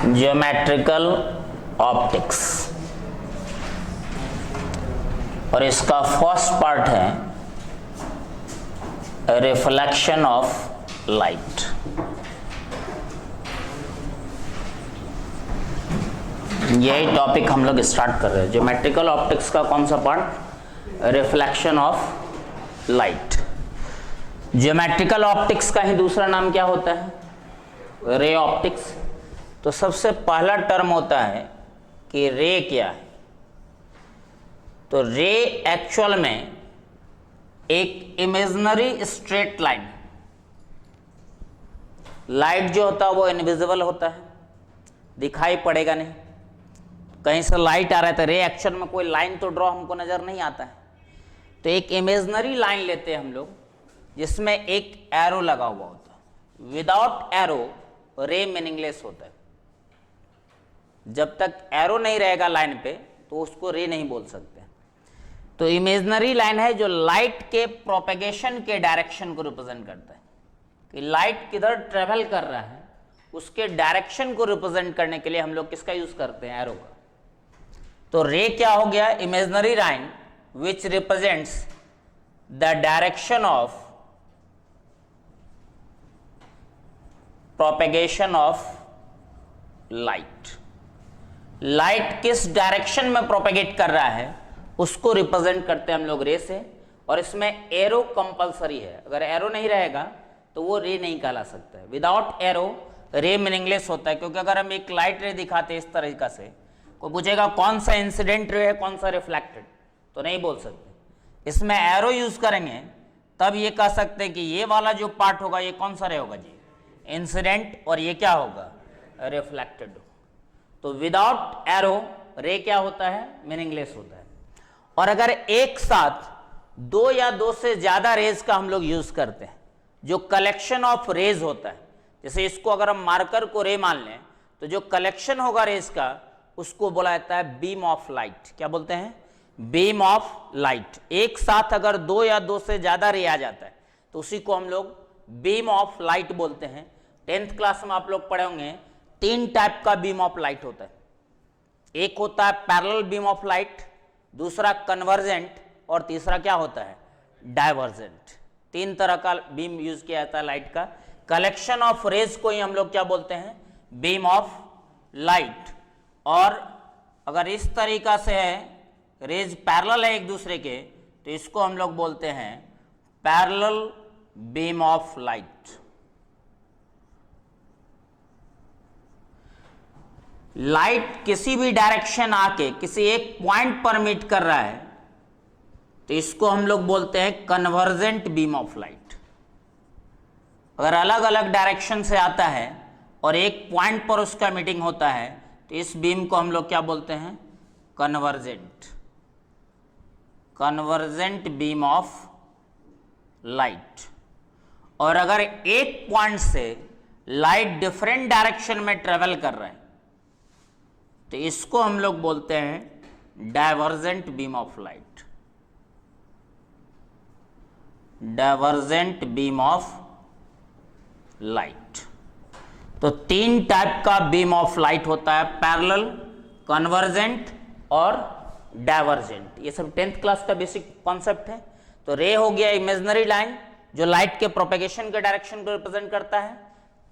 Geometrical optics, और इसका first part है रिफ्लेक्शन ऑफ लाइट। यही टॉपिक हम लोग स्टार्ट कर रहे हैं। ज्योमेट्रिकल ऑप्टिक्स का कौन सा part? Reflection of light. Geometrical optics का ही दूसरा नाम क्या होता है? Ray optics. तो सबसे पहला टर्म होता है कि रे क्या है। तो रे एक्चुअल में एक इमेजिनरी स्ट्रेट लाइन, लाइट जो होता है वो इनविजिबल होता है, दिखाई पड़ेगा नहीं। कहीं से लाइट आ रहा है तो रे एक्चुअल में कोई लाइन तो ड्रॉ हमको नजर नहीं आता है। तो एक इमेजिनरी लाइन लेते हैं हम लोग जिसमें एक एरो लगा हुआ होता है। विदाउट एरो रे मीनिंगलेस होता है। जब तक एरो नहीं रहेगा लाइन पे तो उसको रे नहीं बोल सकते। तो इमेजिनरी लाइन है जो लाइट के प्रोपेगेशन के डायरेक्शन को रिप्रेजेंट करता है कि लाइट किधर ट्रेवल कर रहा है, उसके डायरेक्शन को रिप्रेजेंट करने के लिए हम लोग किसका यूज करते हैं? एरो का। तो रे क्या हो गया? Imaginary line which represents the direction of propagation of light. Light किस डायरेक्शन में प्रोपेगेट कर रहा है उसको रिप्रेजेंट करते हैं हम लोग रे से। और इसमें एरो कंपलसरी है। अगर एरो नहीं रहेगा तो वो रे नहीं कहला सकता है। विदाउट एरो रे मीनिंगलेस होता है, क्योंकि अगर हम एक लाइट रे दिखाते हैं इस तरीका से, कोई पूछेगा कौन सा इंसिडेंट रे है कौन सा रिफ्लेक्टेड, तो नहीं बोल सकते। इसमें एरो यूज करेंगे तब ये कह सकते हैं कि ये वाला जो पार्ट होगा ये कौन सा रे होगा जी? इंसिडेंट। और ये क्या होगा? रिफ्लेक्टेड। तो विदाउट एरो रे क्या होता है? मीनिंगलेस होता है। और अगर एक साथ दो या दो से ज्यादा रेज का हम लोग यूज करते हैं, जो कलेक्शन ऑफ रेज होता है, जैसे इसको अगर हम मार्कर को रे मान लें तो जो कलेक्शन होगा रेज का उसको बोला जाता है बीम ऑफ लाइट। क्या बोलते हैं? Beam of light. एक साथ अगर दो या दो से ज्यादा रे आ जाता है तो उसी को हम लोग बीम ऑफ लाइट बोलते हैं। 10th क्लास में आप लोग पढ़े होंगे 3 टाइप का बीम ऑफ लाइट होता है। एक होता है पैरेलल बीम ऑफ लाइट, दूसरा कन्वर्जेंट, और तीसरा क्या होता है? डाइवर्जेंट। 3 तरह का बीम यूज किया जाता है लाइट का। कलेक्शन ऑफ रेज को ही हम लोग क्या बोलते हैं? Beam of light. और अगर इस तरीका से है, रेज पैरेलल है एक दूसरे के, तो इसको हम लोग बोलते हैं parallel beam of light. Light किसी भी डायरेक्शन आके किसी एक पॉइंट पर मीट कर रहा है तो इसको हम लोग बोलते हैं कन्वर्जेंट बीम ऑफ लाइट। अगर अलग अलग डायरेक्शन से आता है और एक पॉइंट पर उसका मीटिंग होता है तो इस बीम को हम लोग क्या बोलते हैं? Convergent. Convergent beam of light. और अगर एक पॉइंट से लाइट डिफरेंट डायरेक्शन में ट्रेवल कर रहा है तो इसको हम लोग बोलते हैं divergent beam of light. Divergent beam of light. तो 3 टाइप का बीम ऑफ लाइट होता है, पैरेलल, कन्वर्जेंट और डाइवर्जेंट। ये सब 10th क्लास का बेसिक कॉन्सेप्ट है। तो रे हो गया इमेजिनरी लाइन जो लाइट के प्रोपेगेशन के डायरेक्शन को रिप्रेजेंट करता है।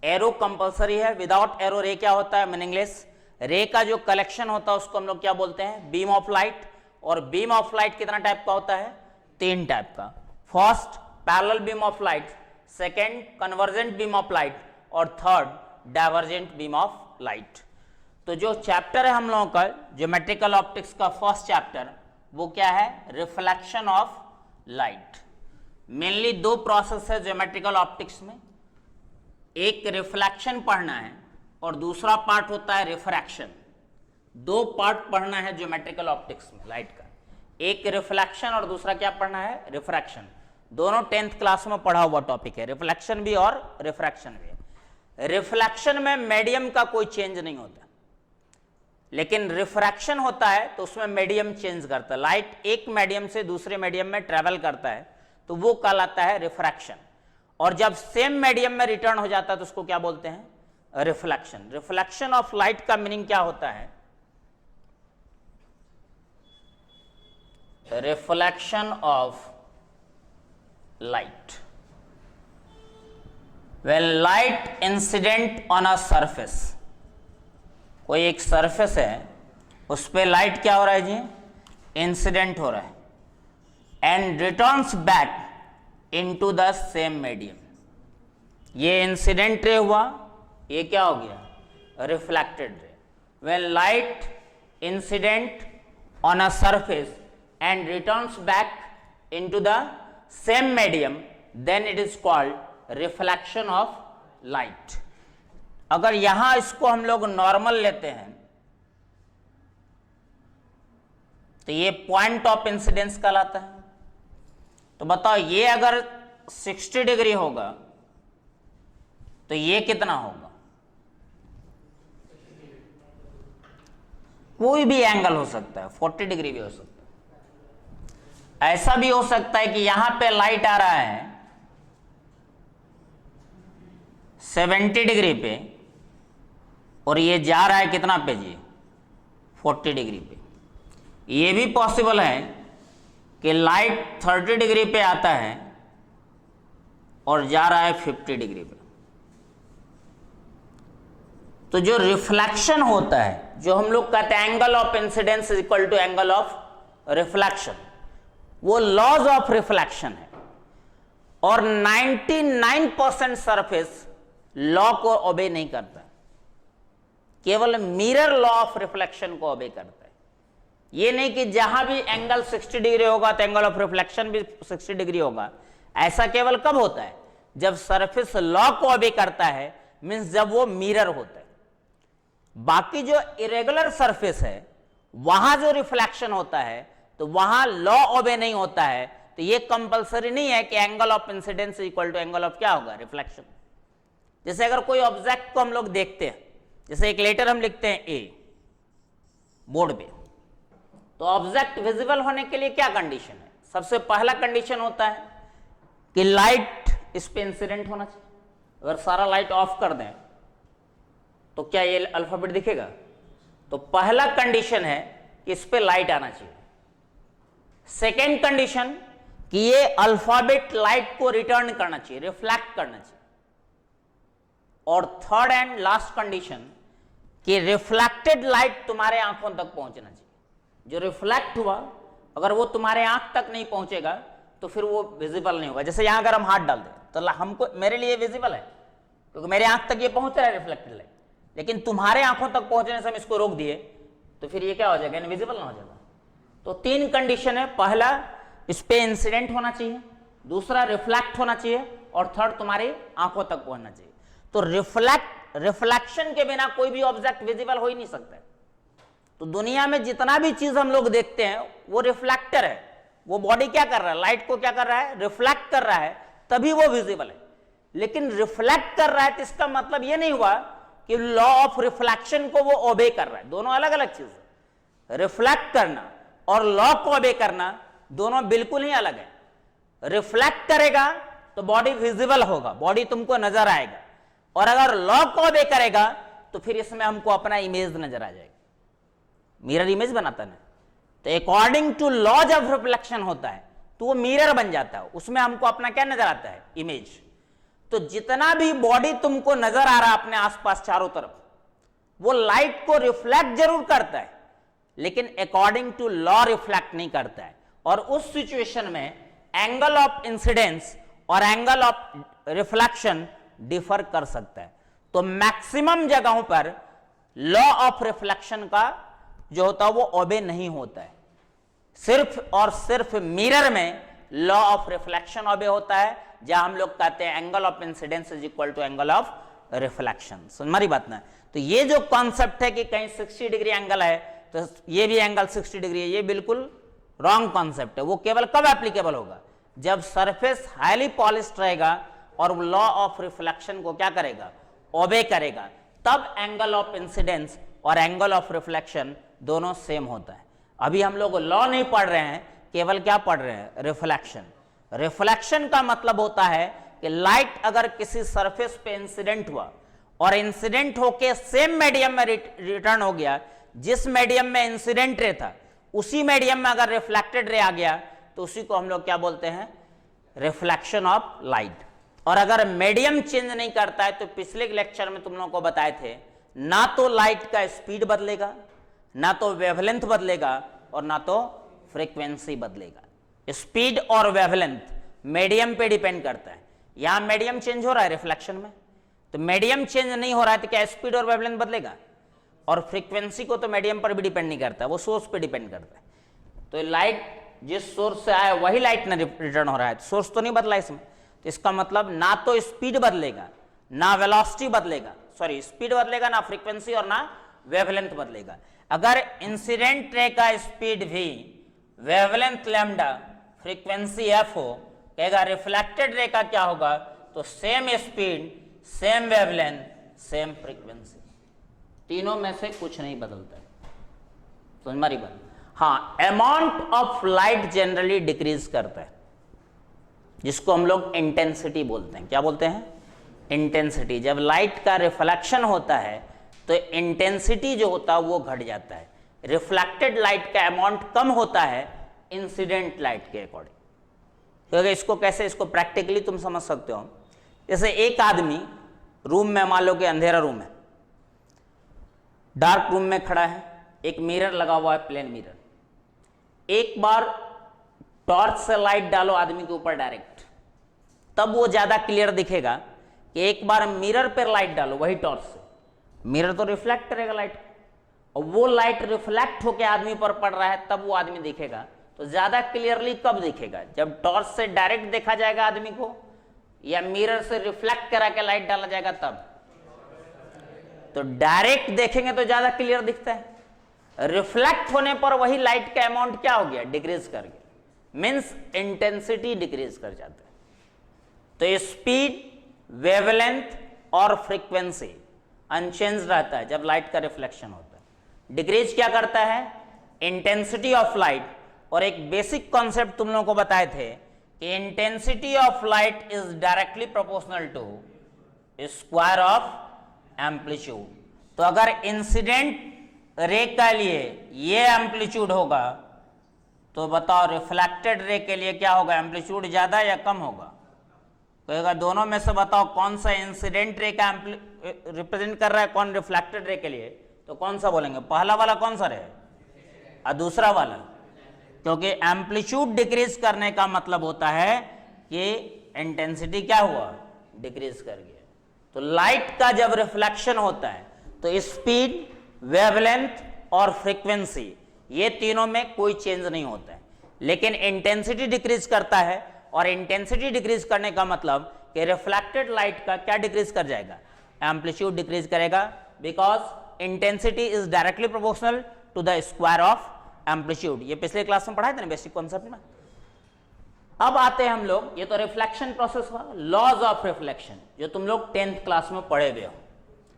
एरो कंपलसरी है। विदाउट एरो रे क्या होता है? मीनिंगलेस। रे का जो कलेक्शन होता है उसको हम लोग क्या बोलते हैं? Beam of light. और बीम ऑफ लाइट कितना टाइप का होता है? 3 टाइप का। First parallel beam of light, second convergent beam of light, और third divergent beam of light. तो जो चैप्टर है हम लोगों का ज्योमेट्रिकल ऑप्टिक्स का फर्स्ट चैप्टर, वो क्या है? Reflection of light. Mainly 2 process है ज्योमेट्रिकल ऑप्टिक्स में। एक रिफ्लेक्शन पढ़ना है और दूसरा पार्ट होता है रिफ्रैक्शन। 2 पार्ट पढ़ना है ज्योमेट्रिकल ऑप्टिक्स में लाइट का। एक रिफ्लेक्शन और दूसरा क्या पढ़ना है? रिफ्रैक्शन। दोनों 10th क्लास में पढ़ा हुआ टॉपिक है, रिफ्लेक्शन भी और रिफ्रैक्शन भी। रिफ्लेक्शन में मीडियम का कोई चेंज नहीं होता, लेकिन रिफ्रैक्शन होता है तो उसमें मीडियम चेंज करता है। लाइट एक मीडियम से दूसरे मीडियम में ट्रेवल करता है तो वो कहलाता है रिफ्रैक्शन। और जब सेम मीडियम में रिटर्न हो जाता है तो उसको क्या बोलते हैं? रिफ्लेक्शन। रिफ्लेक्शन ऑफ लाइट का मीनिंग क्या होता है? Reflection of light, when light incident on a surface, कोई एक सरफेस है उस पे लाइट क्या हो रहा है जी? इंसिडेंट हो रहा है, and returns back into the same medium. ये इंसिडेंट रे हुआ, ये क्या हो गया? Reflected ray. when light incident on a surface and returns back into the same medium, then it is called reflection of light। अगर यहां इसको हम लोग नॉर्मल लेते हैं तो ये पॉइंट ऑफ इंसिडेंस कहलाता है। तो बताओ, ये अगर 60 डिग्री होगा तो ये कितना होगा? कोई भी एंगल हो सकता है, 40 डिग्री भी हो सकता है। ऐसा भी हो सकता है कि यहां पे लाइट आ रहा है 70 डिग्री पे और ये जा रहा है कितना पे जी? 40 डिग्री पे। ये भी पॉसिबल है कि लाइट 30 डिग्री पे आता है और जा रहा है 50 डिग्री पे। तो जो रिफ्लेक्शन होता है, जो हम लोग कहते हैं angle of incidence is equal to angle of reflection, वो लॉज ऑफ रिफ्लेक्शन है। और 99% सरफेस लॉ को ओबे नहीं करता, केवल मिरर लॉ ऑफ रिफ्लेक्शन को ओबे करता है। ये नहीं कि जहां भी एंगल 60 डिग्री होगा तो एंगल ऑफ रिफ्लेक्शन भी 60 डिग्री होगा। ऐसा केवल कब होता है? जब सरफेस लॉ को ओबे करता है, मींस जब वो मिरर होता है। बाकी जो इरेगुलर सरफेस है वहां जो रिफ्लेक्शन होता है तो वहां लॉ ओबे नहीं होता है। तो ये कंपलसरी नहीं है कि angle of incidence equal to angle of क्या होगा? रिफ्लेक्शन। जैसे अगर कोई ऑब्जेक्ट को हम लोग देखते हैं, जैसे एक लेटर हम लिखते हैं ए बोर्ड पे, तो ऑब्जेक्ट विजिबल होने के लिए क्या कंडीशन है? सबसे पहला कंडीशन होता है कि लाइट इस पे इंसिडेंट होना चाहिए। अगर सारा लाइट ऑफ कर दें तो क्या ये अल्फाबेट दिखेगा? तो पहला कंडीशन है कि इस पे लाइट आना चाहिए। सेकेंड कंडीशन कि ये अल्फाबेट लाइट को रिटर्न करना चाहिए, रिफ्लेक्ट करना चाहिए। और थर्ड एंड लास्ट कंडीशन कि रिफ्लेक्टेड लाइट तुम्हारे आंखों तक पहुंचना चाहिए। जो रिफ्लेक्ट हुआ अगर वो तुम्हारे आंख तक नहीं पहुंचेगा तो फिर वो विजिबल नहीं होगा। जैसे यहां अगर हम हाथ डाल दें तो हमको, मेरे लिए विजिबल है क्योंकि मेरे आंख तक ये पहुंच रहा है रिफ्लेक्टेड लाइट, लेकिन तुम्हारे आंखों तक पहुंचने से हम इसको रोक दिए तो फिर ये क्या हो जाएगा? इनविजिबल ना हो जाएगा। तो तीन कंडीशन है, पहला इस पे इंसिडेंट होना चाहिए, दूसरा रिफ्लेक्ट होना चाहिए, और थर्ड तुम्हारी आंखों तक पहुंचना चाहिए। तो रिफ्लेक्शन के बिना कोई भी ऑब्जेक्ट विजिबल हो ही नहीं सकता है। तो दुनिया में जितना भी चीज हम लोग देखते हैं वो रिफ्लेक्टर है। वो बॉडी क्या कर रहा है? लाइट को क्या कर रहा है? रिफ्लेक्ट कर रहा है, तभी वो विजिबल है। लेकिन रिफ्लेक्ट कर रहा है तो इसका मतलब ये नहीं हुआ कि लॉ ऑफ रिफ्लेक्शन को वो ओबे कर रहा है। दोनों अलग अलग चीज है। रिफ्लेक्ट करना और लॉ को ओबे करना दोनों बिल्कुल ही अलग है। रिफ्लेक्ट करेगा तो बॉडी विजिबल होगा, बॉडी तुमको नजर आएगा, और अगर लॉ को ओबे करेगा तो फिर इसमें हमको अपना इमेज नजर आ जाएगा। मिरर इमेज बनाता ना, तो according to laws of reflection होता है तो वो मिरर बन जाता है, उसमें हमको अपना क्या नजर आता है? इमेज। तो जितना भी बॉडी तुमको नजर आ रहा है अपने आसपास चारों तरफ, वो लाइट को रिफ्लेक्ट जरूर करता है लेकिन अकॉर्डिंग टू लॉ रिफ्लेक्ट नहीं करता है। और उस सिचुएशन में एंगल ऑफ इंसिडेंस और एंगल ऑफ रिफ्लेक्शन डिफर कर सकता है। तो मैक्सिमम जगहों पर लॉ ऑफ रिफ्लेक्शन का जो होता है वो ओबे नहीं होता है। सिर्फ और सिर्फ मिरर में लॉ ऑफ रिफ्लेक्शन ओबे होता है, जहां हम लोग कहते हैं angle of incidence is equal to angle of reflection. हमारी बात ना, तो ये जो कॉन्सेप्ट है कि कहीं 60 डिग्री एंगल है तो ये भी एंगल 60 डिग्री है, ये बिल्कुल रॉन्ग कॉन्सेप्ट है। वो केवल कब एप्लीकेबल होगा? जब सरफेस हाईली पॉलिश्ड रहेगा और लॉ ऑफ रिफ्लेक्शन को क्या करेगा? ओबे करेगा, तब एंगल ऑफ इंसिडेंस और एंगल ऑफ रिफ्लेक्शन दोनों सेम होता है। अभी हम लोग लॉ नहीं पढ़ रहे हैं, केवल क्या पढ़ रहे हैं? रिफ्लेक्शन। रिफ्लेक्शन का मतलब होता है कि लाइट अगर किसी सरफेस पे इंसिडेंट हुआ और इंसिडेंट होके सेम मीडियम में रिटर्न हो गया, जिस मीडियम में इंसिडेंट रे था उसी मीडियम में अगर रिफ्लेक्टेड रे आ गया तो उसी को हम लोग क्या बोलते हैं, रिफ्लेक्शन ऑफ लाइट। और अगर मीडियम चेंज नहीं करता है तो पिछले लेक्चर में तुम लोगों को बताए थे, ना तो लाइट का स्पीड बदलेगा, ना तो वेवलेंथ बदलेगा, और ना तो फ्रीक्वेंसी बदलेगा। स्पीड और वेवलेंथ मीडियम पे डिपेंड करता है। यहां मीडियम चेंज हो रहा है रिफ्लेक्शन में, तो मीडियम चेंज नहीं हो रहा है तो क्या स्पीड और वेवलेंथ बदलेगा? और फ्रीक्वेंसी को तो मीडियम पर भी डिपेंड नहीं करता, वो सोर्स पे डिपेंड करता है। तो लाइट जिस सोर्स से आया वही लाइट ना रिटर्न हो रहा है, सोर्स तो नहीं बदला इसमें। तो इसका मतलब ना तो स्पीड बदलेगा, ना वेलोसिटी बदलेगा, सॉरी स्पीड बदलेगा, ना फ्रीक्वेंसी और ना वेवलेंथ बदलेगा। अगर इंसिडेंट रे का स्पीड भी वेवलेंथ लैम्डा फ्रीक्वेंसी एफ हो, कहेगा रिफ्लेक्टेड रे का क्या होगा, तो same speed same wavelength same frequency, तीनों में से कुछ नहीं बदलता है। समझ मारी बात? हाँ, amount of light generally decrease करता है, जिसको हम लोग इंटेंसिटी बोलते हैं। क्या बोलते हैं? इंटेंसिटी। जब लाइट का रिफ्लेक्शन होता है तो इंटेंसिटी जो होता है वो घट जाता है। रिफ्लेक्टेड लाइट का अमाउंट कम होता है इंसिडेंट लाइट के अकॉर्डिंग। क्योंकि इसको कैसे, इसको प्रैक्टिकली तुम समझ सकते हो। जैसे एक आदमी रूम में, मान लो कि अंधेरा रूम है, डार्क रूम में खड़ा है, एक मिरर लगा हुआ है, प्लेन मिरर। एक बार टॉर्च से लाइट डालो आदमी के ऊपर डायरेक्ट, तब वो ज्यादा क्लियर दिखेगा कि एक बार मिरर पर लाइट डालो वही टॉर्च से, मिरर तो रिफ्लेक्ट करेगा लाइट, और वो लाइट रिफ्लेक्ट होकर आदमी पर पड़ रहा है, तब वो आदमी दिखेगा। तो ज्यादा क्लियरली कब दिखेगा? जब टॉर्च से डायरेक्ट देखा जाएगा आदमी को, या मिरर से रिफ्लेक्ट करा के लाइट डाला जाएगा तब। तो डायरेक्ट देखेंगे तो ज्यादा क्लियर दिखता है, रिफ्लेक्ट होने पर वही लाइट का अमाउंट क्या हो गया, डिक्रीज कर गया, मीन्स इंटेंसिटी डिक्रीज कर जाता है। तो स्पीड, वेवलेंथ और फ्रीक्वेंसी अनचेंज रहता है जब लाइट का रिफ्लेक्शन होता है। डिक्रीज क्या करता है? Intensity of light. और एक बेसिक कॉन्सेप्ट तुम लोगों को बताए थे कि intensity of light is directly proportional to square of amplitude. तो अगर इंसिडेंट रे के लिए ये एम्पलीट्यूड होगा तो बताओ रिफ्लेक्टेड रे के लिए क्या होगा, एम्पलीट्यूड ज्यादा या कम होगा? कहेगा दोनों में से बताओ कौन सा इंसिडेंट रे का रिप्रेजेंट कर रहा है, कौन रिफ्लेक्टेड रे के लिए, तो कौन सा बोलेंगे? पहला वाला कौन सा रे और दूसरा वाला, क्योंकि एम्पलीट्यूड डिक्रीज करने का मतलब होता है कि इंटेंसिटी क्या हुआ, डिक्रीज कर गया। तो लाइट का जब रिफ्लेक्शन होता है तो स्पीड, वेवलेंथ और फ्रीक्वेंसी ये तीनों में कोई चेंज नहीं होता है, लेकिन इंटेंसिटी डिक्रीज करता है। और इंटेंसिटी डिक्रीज करने का मतलब कि रिफ्लेक्टेड लाइट का क्या डिक्रीज कर जाएगा, एम्पलीट्यूड डिक्रीज करेगा, because intensity is directly proportional to the square of amplitude. ये पिछले क्लास में पढ़ाए थे ना बेसिक कॉन्सेप्ट में। अब आते हैं हम लोग, ये तो रिफ्लेक्शन प्रोसेस हुआ, लॉज ऑफ रिफ्लेक्शन जो तुम लोग 10th क्लास में पढ़े हुए हो।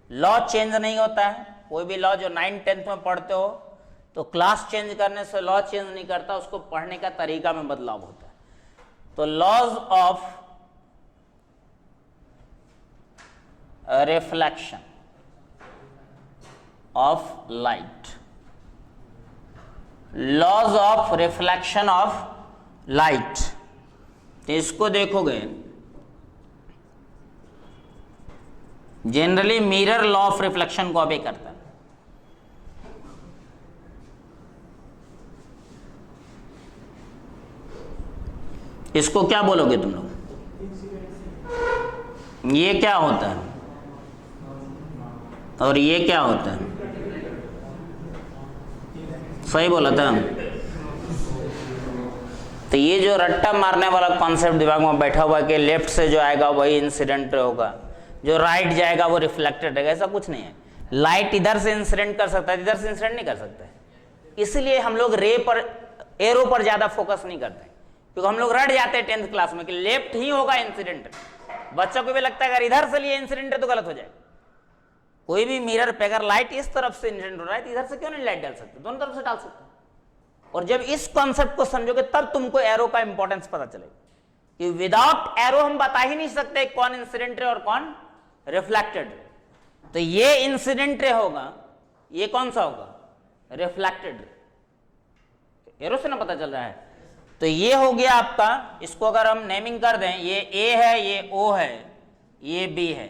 लॉ चेंज नहीं होता है, कोई भी लॉ जो 9th 10th में पढ़ते हो तो क्लास चेंज करने से लॉ चेंज नहीं करता, उसको पढ़ने का तरीका में बदलाव होता है। तो laws of reflection of light, laws of reflection of light, तो इसको देखोगे generally mirror law of reflection को अभी करता है। इसको क्या बोलोगे तुम लोग? ये क्या होता है और ये क्या होता है? सही बोला था। तो ये जो रट्टा मारने वाला कॉन्सेप्ट दिमाग में बैठा हुआ है कि लेफ्ट से जो आएगा वही इंसिडेंट होगा, जो राइट जाएगा वो रिफ्लेक्टेड रहेगा, ऐसा कुछ नहीं है। लाइट इधर से इंसिडेंट कर सकता है, इधर से इंसिडेंट नहीं कर सकता है। इसलिए हम लोग रे पर, एरो पर ज्यादा फोकस नहीं करते, क्योंकि हम लोग रट जाते हैं 10th क्लास में कि लेफ्ट ही होगा इंसिडेंट। बच्चों को भी लगता है अगर इधर से लिए इंसिडेंट है तो गलत हो जाए। कोई भी मिरर पे अगर लाइट इस तरफ से इंसिडेंट हो रहा है तो इधर से क्यों नहीं लाइट डाल सकते, दोनों तरफ से डाल सकते। और जब इस कॉन्सेप्ट को समझोगे तब तुमको एरो का इंपॉर्टेंस पता चलेगा कि विदाउट एरो हम बता ही नहीं सकते कौन इंसिडेंट है और कौन रिफ्लेक्टेड है। तो ये इंसिडेंट रे होगा, ये कौन सा होगा? Reflected ray. एरो से ना पता चल रहा है। तो ये हो गया आपका, इसको अगर हम नेमिंग कर दें, ये ए है, ये ओ है, ये बी है,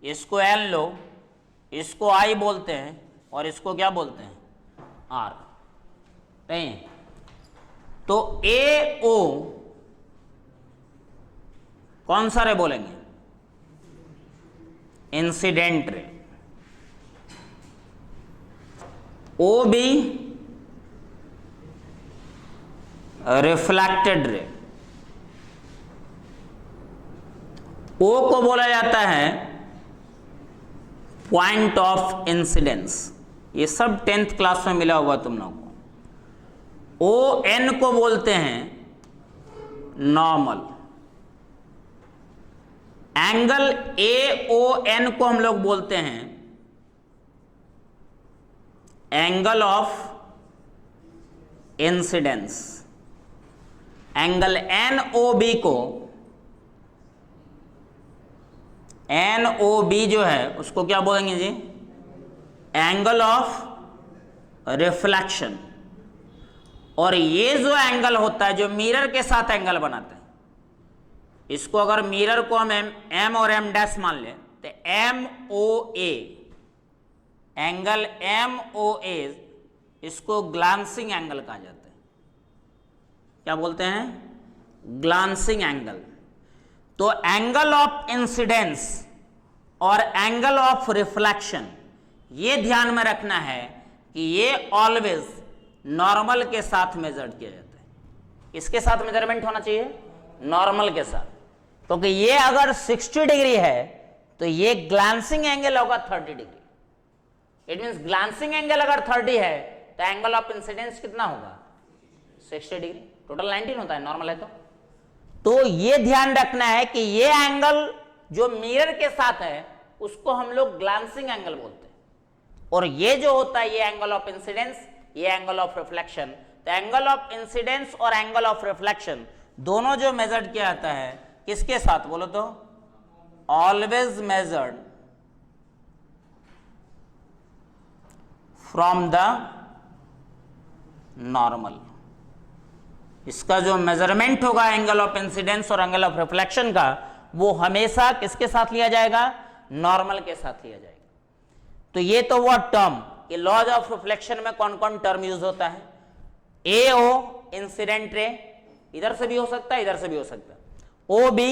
इसको एल लो, इसको आई बोलते हैं और इसको क्या बोलते हैं? आर। नहीं, तो ए ओ कौन सा रे बोलेंगे? Incident ray. ओ बी रिफ्लेक्टेड रे। ओ को बोला जाता है पॉइंट ऑफ इंसिडेंस। ये सब 10th क्लास में मिला हुआ तुम लोगों को। ओ एन को बोलते हैं normal. Angle A O N को हम लोग बोलते हैं angle of incidence. Angle N O B को, एन ओ बी जो है उसको क्या बोलेंगे जी? Angle of reflection. और ये जो एंगल होता है, जो मिरर के साथ एंगल बनाता है, इसको अगर मिरर को हम एम और एम डैश मान लें तो एम ओ ए, एंगल एम ओ ए, इसको ग्लांसिंग एंगल कहा जाता है। क्या बोलते हैं? Glancing angle. तो एंगल ऑफ इंसिडेंस और एंगल ऑफ रिफ्लेक्शन, ये ध्यान में रखना है कि ये ऑलवेज नॉर्मल के साथ मेजर किया जाता है। किसके साथ मेजरमेंट होना चाहिए? नॉर्मल के साथ। क्योंकि ये अगर 60 डिग्री है तो ये ग्लांसिंग एंगल होगा 30 degree. It means glancing angle अगर 30 है तो एंगल ऑफ इंसिडेंस कितना होगा? 60 डिग्री। टोटल 19 होता है, नॉर्मल है तो ये ध्यान रखना है कि ये एंगल जो मिरर के साथ है उसको हम लोग ग्लांसिंग एंगल बोलते हैं, और ये जो होता है ये एंगल ऑफ इंसिडेंस, ये एंगल ऑफ रिफ्लेक्शन। तो एंगल ऑफ इंसिडेंस और एंगल ऑफ रिफ्लेक्शन दोनों जो मेजर्ड किया जाता है किसके साथ बोलो तो? Always measured from the normal. इसका जो मेजरमेंट होगा एंगल ऑफ इंसिडेंस और एंगल ऑफ रिफ्लेक्शन का, वो हमेशा किसके साथ लिया जाएगा? नॉर्मल के साथ लिया जाएगा। तो ये तो वो टर्म कि लॉज ऑफ रिफ्लेक्शन में कौन कौन टर्म यूज होता है। ए ओ इंसिडेंट रे, इधर से भी हो सकता है, इधर से भी हो सकता है। O B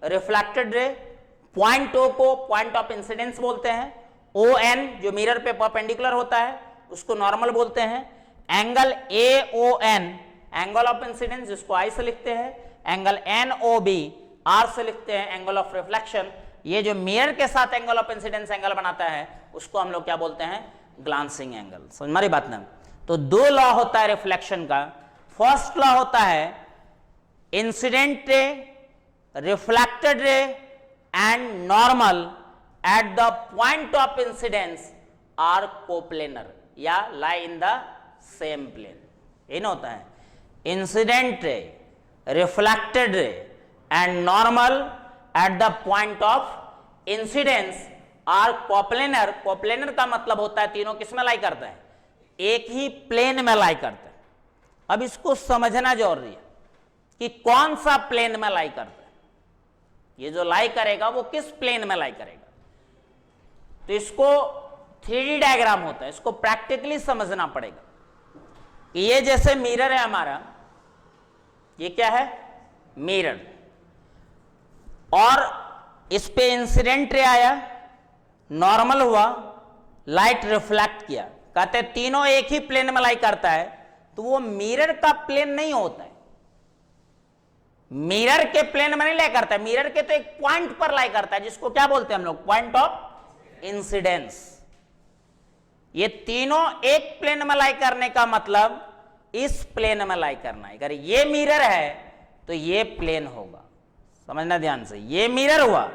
reflected ray. Point O को पॉइंट ऑफ इंसिडेंस बोलते हैं। ओ एन जो मिरर पे परपेंडिकुलर होता है उसको नॉर्मल बोलते हैं। Angle A O N angle of incidence, जिसको आई से लिखते हैं। Angle N O B R से लिखते हैं, एंगल ऑफ रिफ्लेक्शन। ये जो मिरर के साथ एंगल ऑफ इंसिडेंस एंगल बनाता है उसको हम लोग क्या बोलते हैं? Glancing angle. समझ हमारी बात ना? तो दो लॉ होता है रिफ्लेक्शन का। फर्स्ट लॉ होता है incident ray, reflected ray and normal at the point of incidence are coplanar या lie in the same plane. ये ना होता है incident ray, reflected ray and normal at the point of incidence are coplanar. Coplanar का मतलब होता है तीनों किस में लाई करता है? एक ही प्लेन में लाई करता है। अब इसको समझना जरूरी है कि कौन सा प्लेन में लाई करता है। ये जो लाई करेगा वो किस प्लेन में लाई करेगा। तो इसको 3D डायग्राम होता है, इसको प्रैक्टिकली समझना पड़ेगा कि ये जैसे मिरर है हमारा, ये क्या है? मिरर, और इस पे इंसिडेंट रे आया, नॉर्मल हुआ, लाइट रिफ्लेक्ट किया। कहते तीनों एक ही प्लेन में लाई करता है, तो वो मिरर का प्लेन नहीं होता है। मिरर के प्लेन में नहीं लाई करता है, मिरर के तो एक पॉइंट पर लाई करता है, जिसको क्या बोलते हैं हम लोग? Point of incidence. ये तीनों एक प्लेन में लाई करने का मतलब इस प्लेन में लाई करना है। अगर ये मिरर है तो ये प्लेन होगा। समझना ध्यान से, ये मिरर हुआ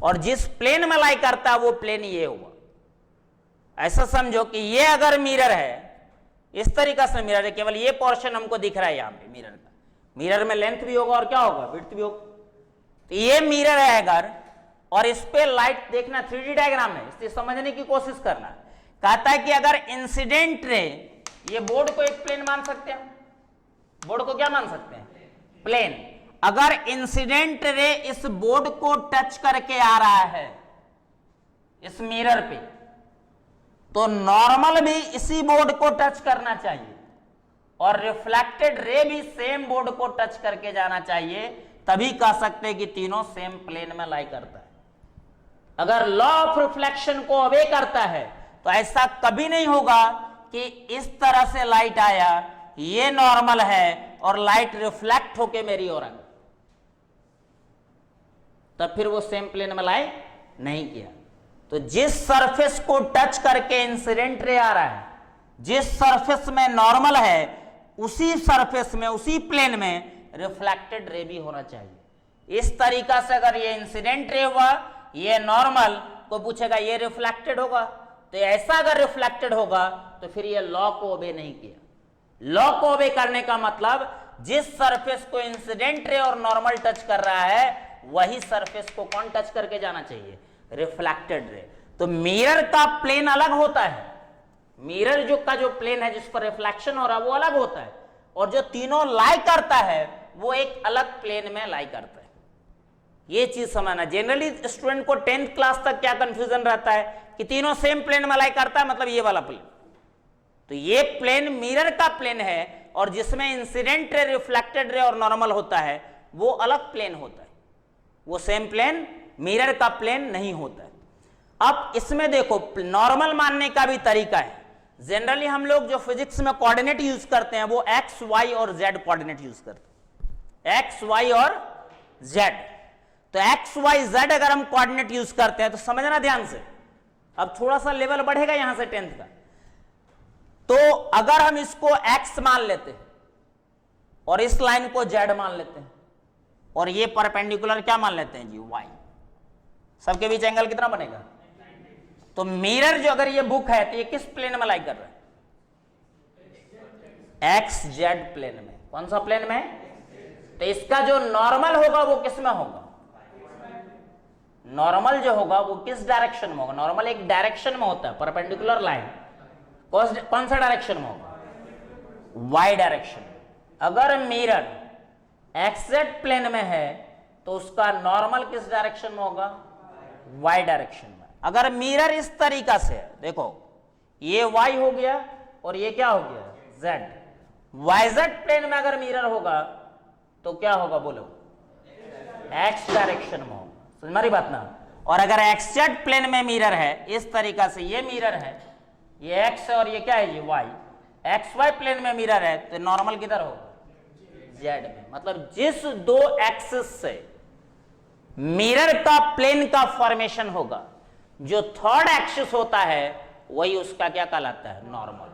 और जिस प्लेन में लाई करता है वो प्लेन ये हुआ। ऐसा समझो कि ये अगर मिरर है, इस तरीका से मिरर है, केवल ये पोर्शन हमको दिख रहा है यहां पे मिरर का। मिरर में लेंथ भी होगा और क्या होगा? विड्थ भी होगा। तो ये मिरर है अगर, और इस पे लाइट देखना 3D डायग्राम है, इससे समझने की कोशिश करना। कहता है कि अगर इंसिडेंट रे, ये बोर्ड को एक प्लेन मान सकते हैं, बोर्ड को क्या मान सकते हैं, प्लेन। अगर इंसिडेंट रे इस बोर्ड को टच करके आ रहा है इस मिरर पे, तो नॉर्मल भी इसी बोर्ड को टच करना चाहिए और रिफ्लेक्टेड रे भी सेम बोर्ड को टच करके जाना चाहिए, तभी कह सकते हैं कि तीनों सेम प्लेन में लाई करता है। अगर लॉ ऑफ रिफ्लेक्शन को ओबे करता है तो ऐसा कभी नहीं होगा कि इस तरह से लाइट आया, ये नॉर्मल है और लाइट रिफ्लेक्ट होके मेरी ओर आ गई, तब फिर वो सेम प्लेन में लाई नहीं किया। तो जिस सरफेस को टच करके इंसिडेंट रे आ रहा है, जिस सरफेस में नॉर्मल है, उसी सरफेस में, उसी प्लेन में रिफ्लेक्टेड रे भी होना चाहिए। इस तरीका से अगर ये इंसिडेंट रे हुआ, ये नॉर्मल, को पूछेगा ये रिफ्लेक्टेड होगा, तो ऐसा अगर रिफ्लेक्टेड होगा तो फिर ये लॉ को ओबे नहीं किया। लॉ को ओबे करने का मतलब जिस सरफेस को इंसिडेंट रे और नॉर्मल टच कर रहा है, वही सरफेस को कौन टच करके जाना चाहिए, रिफ्लेक्टेड रे। तो मिरर का प्लेन अलग होता है, मिरर जो प्लेन है जिस पर रिफ्लेक्शन हो रहा है वो अलग होता है, और जो तीनों लाई करता है वो एक अलग प्लेन में लाई करता है। ये चीज समझना। जनरली स्टूडेंट को 10th क्लास तक क्या कंफ्यूजन रहता है कि तीनों सेम प्लेन में लाई करता है, मतलब ये वाला प्लेन। तो ये प्लेन मिरर का प्लेन है, और जिसमें इंसिडेंट रे, रिफ्लेक्टेड रे और नॉर्मल होता है वो अलग प्लेन होता है, वो सेम प्लेन मिरर का प्लेन नहीं होता है। अब इसमें देखो नॉर्मल मानने का भी तरीका है। जनरली हम लोग जो फिजिक्स में कोऑर्डिनेट यूज करते हैं वो एक्स, वाई और जेड कोऑर्डिनेट यूज करते हैं, एक्स, वाई और जेड। तो एक्स, वाई, जेड अगर हम कोऑर्डिनेट यूज करते हैं तो समझना ध्यान से, अब थोड़ा सा लेवल बढ़ेगा यहां से 10th का। तो अगर हम इसको एक्स मान लेते हैं और इस लाइन को जेड मान लेते हैं और ये परपेंडिकुलर क्या मान लेते हैं जी, वाई, सबके बीच एंगल कितना बनेगा। तो मिरर जो अगर ये बुक है तो ये किस प्लेन में लाई कर रहा है, एक्स जेड प्लेन में। कौन सा प्लेन में, तो इसका जो नॉर्मल होगा वो किस में होगा, नॉर्मल जो होगा वो किस डायरेक्शन में होगा। नॉर्मल एक डायरेक्शन में होता है, परपेंडिकुलर लाइन कौन सा डायरेक्शन में होगा, वाई डायरेक्शन। अगर मिरर एक्सजेड प्लेन में है तो उसका नॉर्मल किस डायरेक्शन में होगा, वाई डायरेक्शन में। अगर मिरर इस तरीका से देखो, ये वाई हो गया और ये क्या हो गया, जेड। वाईजेड प्लेन में अगर मिरर होगा तो क्या होगा बोलो, एक्स डायरेक्शन में होगा। समझ मारी बात ना। और अगर एक्सजेड प्लेन में मिरर है इस तरीका से, ये मिरर है, ये एक्स है और ये क्या है, ये वाई। एक्स वाई प्लेन में मिरर है तो नॉर्मल किधर होगा, जेड में। मतलब जिस दो एक्सिस से मिरर का प्लेन का फॉर्मेशन होगा, जो थर्ड एक्सिस होता है वही उसका क्या कहलाता है, नॉर्मल।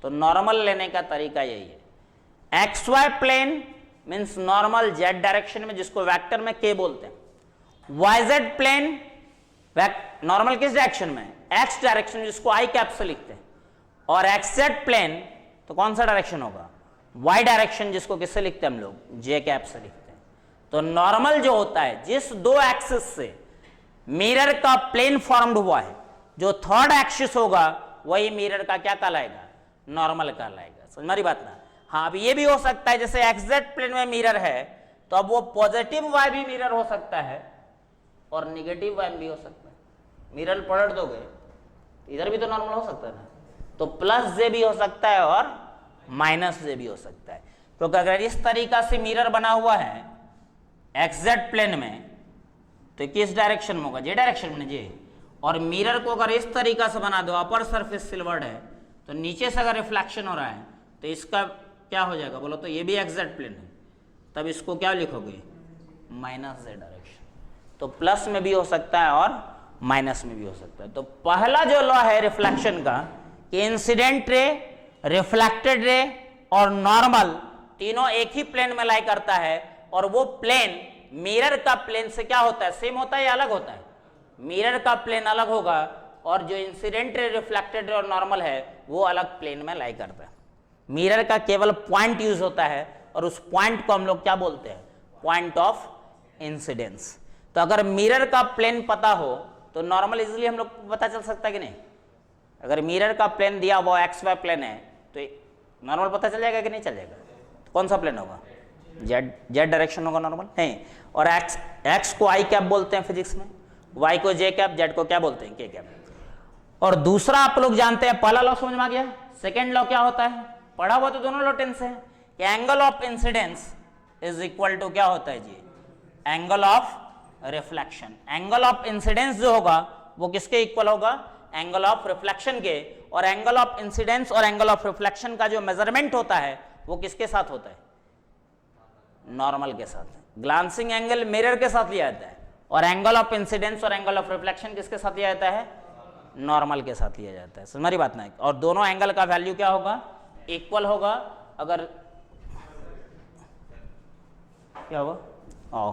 तो नॉर्मल लेने का तरीका यही है। X Y plane means normal Z direction में, जिसको वेक्टर में के बोलते हैं। वाई जेड प्लेन नॉर्मल किस डायरेक्शन में, एक्स डायरेक्शन, जिसको आई कैप से लिखते हैं। और एक्स जेड प्लेन तो कौन सा डायरेक्शन होगा, वाई डायरेक्शन, जिसको किससे लिखते हैं हम लोग, जे कैप से लिखते हैं। तो नॉर्मल जो होता है, जिस दो एक्सिस से मिरर का प्लेन फॉर्म्ड हुआ है, जो थर्ड एक्सिस होगा वही मिरर का क्या कहलाएगा, नॉर्मल कहलाएगा। समझ मारी बात ना। हाँ, अब ये भी हो सकता है जैसे एक्सजेड प्लेन में मिरर है तो अब वो पॉजिटिव वाई भी मिरर हो सकता है और निगेटिव वाई भी हो सकता है। मिरर पलट दोगे इधर भी तो नॉर्मल हो सकता है ना, तो प्लस जे भी हो सकता है और माइनस जे भी हो सकता है। क्योंकि अगर इस तरीका से मिरर बना हुआ है एक्सजेड प्लेन में तो किस डायरेक्शन में होगा, जे डायरेक्शन में, जे। और मिरर को अगर इस तरीका से बना दो, अपर सरफेस सिल्वर्ड है तो नीचे से अगर रिफ्लेक्शन हो रहा है तो इसका क्या हो जाएगा बोलो, तो ये भी एक्सजेड प्लेन है, तब इसको क्या लिखोगे, माइनस जे डायरेक्शन। तो प्लस में भी हो सकता है और माइनस में भी हो सकता है। तो पहला जो लॉ है रिफ्लेक्शन का कि इंसिडेंट रे, रिफ्लेक्टेड रे और नॉर्मल तीनों एक ही प्लेन में लाई करता है, और वो प्लेन मिरर का प्लेन से क्या होता है, सेम होता है या अलग होता है। मिरर का प्लेन अलग होगा और जो इंसिडेंट रे, रिफ्लेक्टेड रे और नॉर्मल है वो अलग प्लेन में लाई करता है। मिरर का केवल पॉइंट यूज होता है और उस पॉइंट को हम लोग क्या बोलते हैं, पॉइंट ऑफ इंसिडेंस। तो अगर मिरर का प्लेन पता हो तो नॉर्मल इजीली हम लोग पता चल सकता है कि नहीं? अगर मिरर का प्लेन दिया वो एक्स वाई प्लेन है तो नॉर्मल पता चल जाएगा कि नहीं चल जाएगा? तो कौन सा प्लेन होगा? जेड डायरेक्शन होगा नॉर्मल नहीं। और एक्स को आई कैप बोलते हैं फिजिक्स में, वाई को जे कैप, जेड को क्या बोलते हैं? के कैप। और दूसरा आप लोग जानते हैं, पहला लॉ समझ में आ गया। सेकेंड लॉ क्या होता है? पढ़ा हुआ तो दोनों लॉ टेंस है कि angle of incidence is equal to क्या होता है जी? Angle of reflection. Angle of incidence जो होगा वो किसके इक्वल होगा? एंगल ऑफ रिफ्लेक्शन के। और एंगल ऑफ इंसिडेंस और एंगल ऑफ रिफ्लेक्शन का जो मेजरमेंट होता है वो किसके साथ होता है? नॉर्मल के साथ। ग्लांसिंग एंगल मिरर के साथ लिया जाता है और एंगल ऑफ इंसिडेंस और एंगल ऑफ रिफ्लेक्शन किसके साथ लिया जाता है? नॉर्मल के साथ लिया जाता है। समझ बात ना? और दोनों एंगल का वैल्यू क्या होगा? इक्वल होगा। अगर क्या होगा? आओ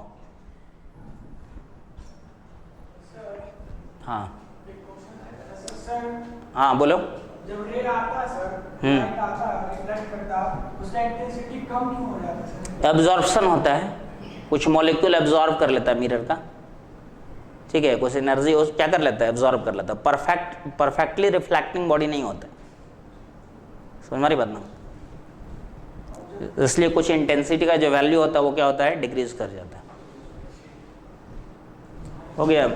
हाँ हाँ बोलो। जब रे आता है सर, लाइट आता है, रिफ्लेक्ट करता है, उसका इंटेंसिटी कम क्यों हो जाता है सर? एब्जॉर्प्शन होता है, कुछ मॉलिक्यूल एब्जॉर्ब कर लेता है मिरर का, ठीक है, कुछ एनर्जी क्या कर लेता है? एब्जॉर्ब कर लेता है। परफेक्टली रिफ्लेक्टिंग बॉडी नहीं होता है। समझ हमारी बात ना? इसलिए कुछ इंटेंसिटी का जो वैल्यू होता है वो क्या होता है? डिक्रीज कर जाता है। हो गया?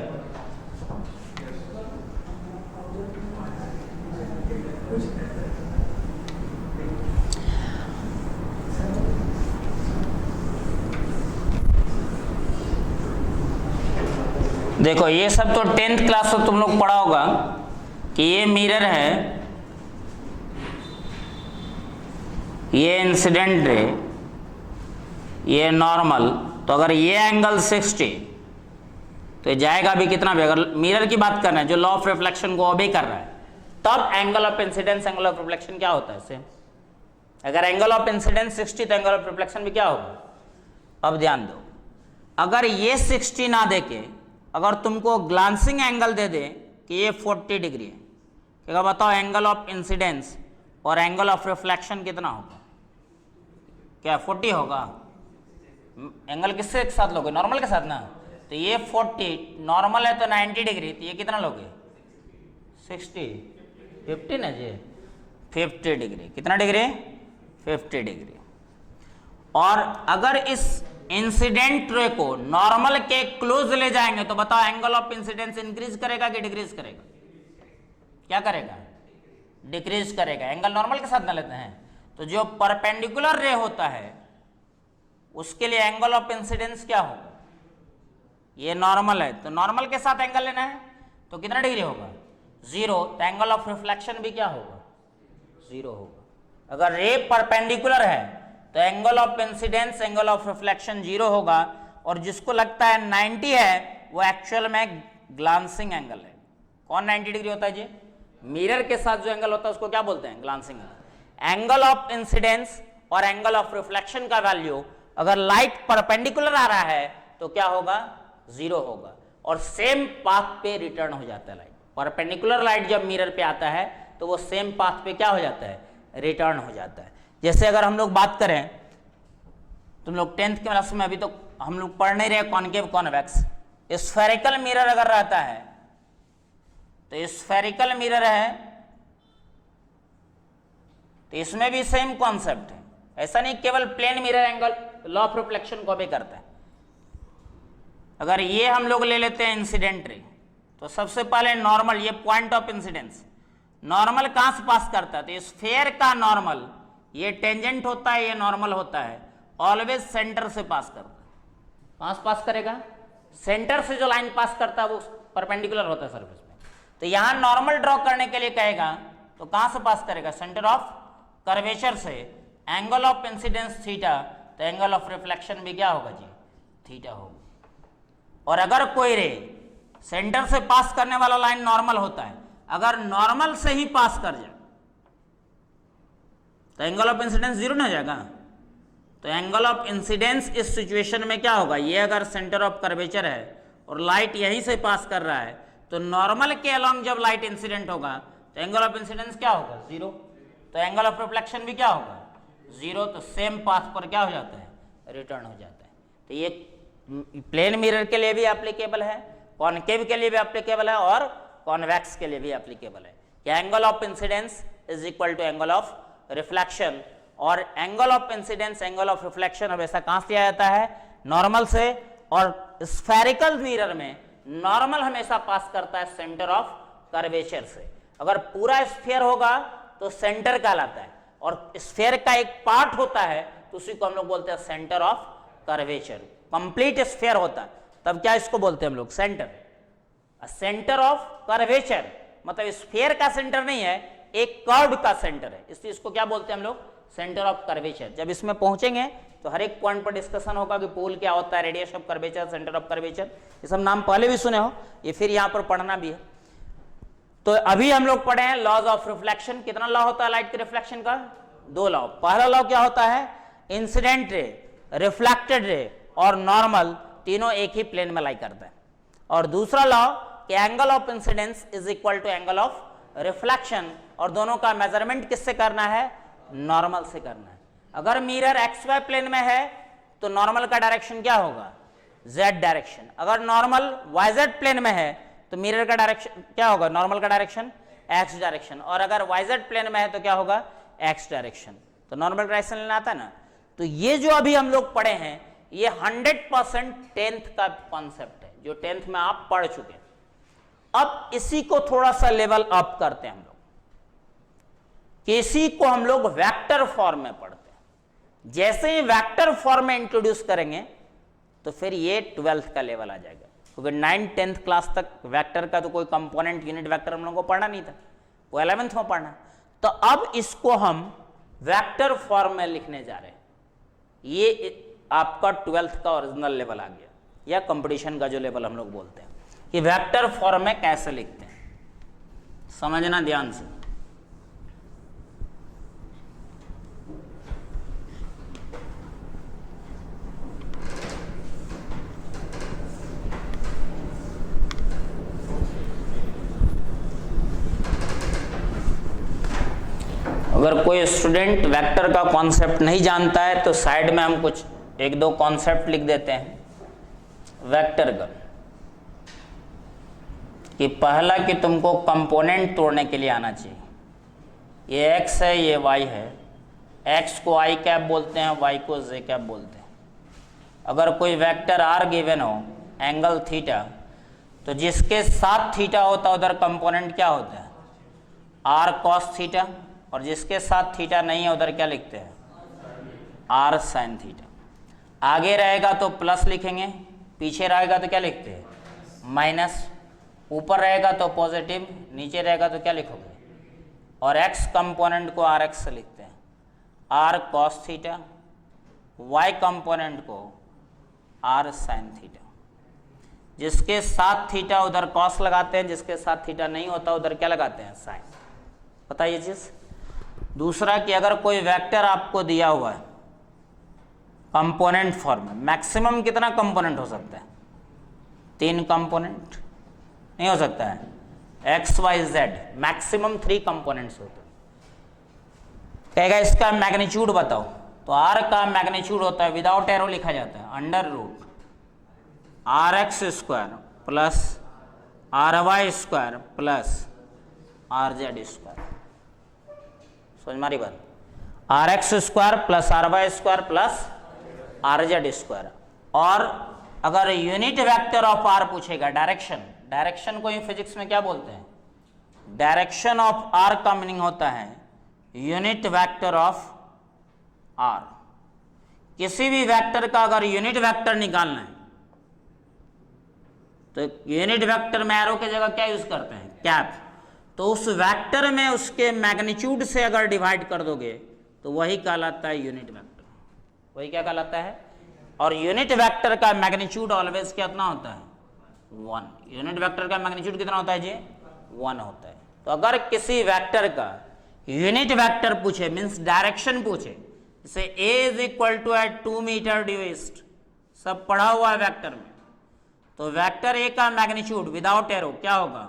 देखो ये सब तो 10th क्लास में तुम लोग पढ़ा होगा कि ये मिरर है, ये इंसिडेंट रे, ये नॉर्मल। तो अगर ये एंगल 60 तो जाएगा भी कितना भी। अगर मिरर की बात कर रहे हैं जो लॉ ऑफ रिफ्लेक्शन को ओबे कर रहा है, तब angle of incidence angle of reflection क्या होता है? सेम। अगर एंगल ऑफ इंसिडेंस 60 तो एंगल ऑफ रिफ्लेक्शन भी क्या होगा? अब ध्यान दो, अगर ये 60 ना देके अगर तुमको ग्लांसिंग एंगल दे दे कि ये 40 डिग्री है, क्या बताओ एंगल ऑफ इंसिडेंस और एंगल ऑफ रिफ्लेक्शन कितना होगा? क्या 40 होगा? एंगल किसके साथ लोगे? नॉर्मल के साथ ना। तो ये 40 नॉर्मल है तो 90 डिग्री, तो ये कितना लोगे? 60 50 ना जी, 50 डिग्री। कितना डिग्री? 50 डिग्री। और अगर इस इंसिडेंट रे को नॉर्मल के क्लोज ले जाएंगे तो बताओ एंगल ऑफ इंसिडेंस इंक्रीज करेगा कि डिक्रीज करेगा? क्या करेगा? डिक्रीज करेगा। एंगल नॉर्मल के साथ ना लेते हैं तो जो परपेंडिकुलर रे होता है उसके लिए एंगल ऑफ इंसिडेंस क्या होगा? ये नॉर्मल है तो नॉर्मल के साथ एंगल लेना है तो कितना डिग्री होगा? 0। तो एंगल ऑफ रिफ्लेक्शन भी क्या होगा? 0 होगा। अगर रे परपेंडिकुलर है तो angle of incidence angle of reflection 0 होगा। और जिसको लगता है 90 है वो एक्चुअल में ग्लांसिंग एंगल है। कौन 90 डिग्री होता है जी? मिरर के साथ जो एंगल होता है उसको क्या बोलते हैं? Glancing angle. Angle of incidence और एंगल ऑफ रिफ्लेक्शन का वैल्यू अगर लाइट परपेंडिकुलर आ रहा है तो क्या होगा? 0 होगा। और सेम पाथ पे रिटर्न हो जाता है लाइट। परपेंडिकुलर लाइट जब मिरर पे आता है तो वो सेम पाथ पे क्या हो जाता है? रिटर्न हो जाता है। जैसे अगर हम लोग बात करें, तुम लोग 10th के क्लास में अभी तो हम लोग पढ़ नहीं रहे कॉनकेव कॉन्वेक्स। स्फेरिकल मिरर अगर रहता है तो स्फेरिकल मिरर है तो इसमें भी सेम कॉन्सेप्ट है। ऐसा नहीं केवल plane mirror angle law of reflection को भी करता है। अगर ये हम लोग ले लेते हैं इंसिडेंट रे तो सबसे पहले नॉर्मल, ये पॉइंट ऑफ इंसिडेंस, नॉर्मल कहां से पास करता है? तो स्फेयर का नॉर्मल, ये टेंजेंट होता है, ये नॉर्मल होता है, ऑलवेज सेंटर से पास करता है। कहां से पास करेगा? सेंटर से जो लाइन पास करता है वो परपेंडिकुलर होता है सरफेस में। तो यहां नॉर्मल ड्रॉ करने के लिए कहेगा तो कहां से पास करेगा? सेंटर ऑफ कर्वेचर से। एंगल ऑफ इंसिडेंस थीटा तो एंगल ऑफ रिफ्लेक्शन भी क्या होगा जी? थीटा होगा। और अगर कोई रे सेंटर से पास करने वाला लाइन नॉर्मल होता है, अगर नॉर्मल से ही पास कर जाए तो एंगल ऑफ इंसिडेंस 0 ना हो जाएगा। तो एंगल ऑफ इंसिडेंस इस सिचुएशन में क्या होगा? ये अगर सेंटर ऑफ कर्वेचर है और लाइट यहीं से पास कर रहा है तो नॉर्मल के अलोंग जब लाइट इंसिडेंट होगा तो एंगल ऑफ इंसिडेंस क्या होगा? 0। तो एंगल ऑफ रिफ्लेक्शन भी क्या होगा? 0। तो सेम पाथ पर क्या हो जाता है? रिटर्न हो जाता है। तो ये प्लेन मिरर के लिए भी एप्लीकेबल है, कॉनकेव के लिए भी एप्लीकेबल है और कॉन्वेक्स के लिए भी एप्लीकेबल है कि angle of incidence is equal to angle of reflection. और angle of incidence angle of reflection हमेशा कहां से आया जाता है? नॉर्मल से। और स्फेरिकल मिरर में नॉर्मल हमेशा पास करता है सेंटर ऑफ कर्वेचर से। अगर पूरा स्फीयर होगा तो सेंटर कहलाता है, और स्फीयर का एक पार्ट होता है तो उसी को हम लोग बोलते हैं centre of curvature. Complete sphere होता है तब क्या इसको बोलते हैं हम लोग? सेंटर। सेंटर ऑफ कर्वेचर मतलब स्फीयर का सेंटर नहीं है, एक कर्व का सेंटर है, इसलिए इसको क्या बोलते हैं हम लोग? Centre of curvature. जब इसमें पहुंचेंगे तो हर एक पॉइंट पर डिस्कशन होगा कि पोल क्या होता है, radius of curvature, centre of curvature, ये सब नाम पहले भी सुने हो, ये फिर यहां पर पढ़ना भी है। तो अभी हम लोग पढ़े हैं लॉज ऑफ रिफ्लेक्शन। कितना लॉ होता है लाइट के रिफ्लेक्शन का? 2 लॉ। पहला लॉ क्या होता है? इंसिडेंट रे, रिफ्लेक्टेड रे और नॉर्मल तीनों एक ही प्लेन में लाई करते हैं। और दूसरा लॉ कि angle of incidence is equal to angle of reflection, और दोनों का मेजरमेंट किससे करना है? नॉर्मल से करना है। अगर मिरर एक्स वाई प्लेन में है तो नॉर्मल का डायरेक्शन क्या होगा? Z direction. अगर नॉर्मल वाई जेड प्लेन में है तो मिरर का डायरेक्शन क्या होगा? नॉर्मल का डायरेक्शन एक्स डायरेक्शन। और अगर वाई जेड प्लेन में है तो क्या होगा? X direction. तो नॉर्मल डायरेक्शन लेना आता है ना। तो ये जो अभी हम लोग पढ़े हैं ये 100% 10th का कॉन्सेप्ट है, जो 10th में आप पढ़ चुके हैं। अब इसी को थोड़ा सा लेवल अप करते हैं हम लोग, कि इसी को हम लोग वेक्टर फॉर्म में पढ़ते हैं। जैसे ही वेक्टर फॉर्म में इंट्रोड्यूस करेंगे तो फिर ये 12th का लेवल आ जाएगा, क्योंकि 9th 10th क्लास तक वेक्टर का तो कोई कंपोनेंट यूनिट वेक्टर हम लोगों को पढ़ना नहीं था, वो 11th में पढ़ना। तो अब इसको हम वेक्टर फॉर्म में लिखने जा रहे हैं। ये आपका 12th का ओरिजिनल लेवल आ गया, या कंपटीशन का जो लेवल हम लोग बोलते हैं, कि वेक्टर फॉर्म में कैसे लिखते हैं। समझना ध्यान से। अगर कोई स्टूडेंट वेक्टर का कॉन्सेप्ट नहीं जानता है तो साइड में हम कुछ 1-2 कॉन्सेप्ट लिख देते हैं वेक्टर का। कि पहला कि तुमको कंपोनेंट तोड़ने के लिए आना चाहिए। ये x है, ये y है। x को i कैप बोलते हैं, y को j कैप बोलते हैं। अगर कोई वेक्टर r गिवन हो, एंगल थीटा, तो जिसके साथ थीटा होता है उधर कंपोनेंट क्या होता है? r cos theta. और जिसके साथ थीटा नहीं है उधर क्या लिखते हैं? r sin theta. आगे रहेगा तो प्लस लिखेंगे, पीछे रहेगा तो क्या लिखते हैं? माइनस। ऊपर रहेगा तो पॉजिटिव, नीचे रहेगा तो क्या लिखोगे? और x कंपोनेंट को rx से लिखते हैं, r cos theta, y component को r sin थीटा। जिसके साथ थीटा उधर cos लगाते हैं, जिसके साथ थीटा नहीं होता उधर क्या लगाते हैं? sin। पता ये चीज। दूसरा कि अगर कोई वेक्टर आपको दिया हुआ है कंपोनेंट फॉर्म में, मैक्सिमम कितना कंपोनेंट हो सकता है? 3 कंपोनेंट नहीं हो सकता है? X Y Z maximum 3 components होते हैं। कहेगा इसका मैग्नीट्यूड बताओ, तो आर का मैग्नीट्यूड होता है, विदाउट एरो लिखा जाता है, under root R X square plus R Y square plus R Z square. समझ मारी बात? R X square plus R Y square plus R Z square. और अगर यूनिट वेक्टर ऑफ आर पूछेगा, डायरेक्शन, डायरेक्शन को ही फिजिक्स में क्या बोलते हैं? डायरेक्शन ऑफ आर का मीनिंग होता है यूनिट वेक्टर ऑफ आर। किसी भी वेक्टर का अगर यूनिट वेक्टर निकालना है तो यूनिट वेक्टर में एरो की जगह क्या यूज करते हैं? कैप। तो उस वेक्टर में उसके मैग्नीट्यूड से अगर डिवाइड कर दोगे तो वही कहलाता है यूनिट वेक्टर। वही क्या कहलाता है? और यूनिट वेक्टर का मैग्नीट्यूड ऑलवेज कितना होता है? 1। यूनिट वेक्टर का मैग्नीट्यूड कितना होता है जी? 1 होता है। तो अगर किसी वेक्टर का यूनिट वेक्टर पूछे, मीन्स डायरेक्शन पूछे, जैसे a is equal to 2 metre due east, सब पढ़ा हुआ है वेक्टर में, तो वेक्टर a का मैग्नीट्यूड विदाउट एरो क्या होगा?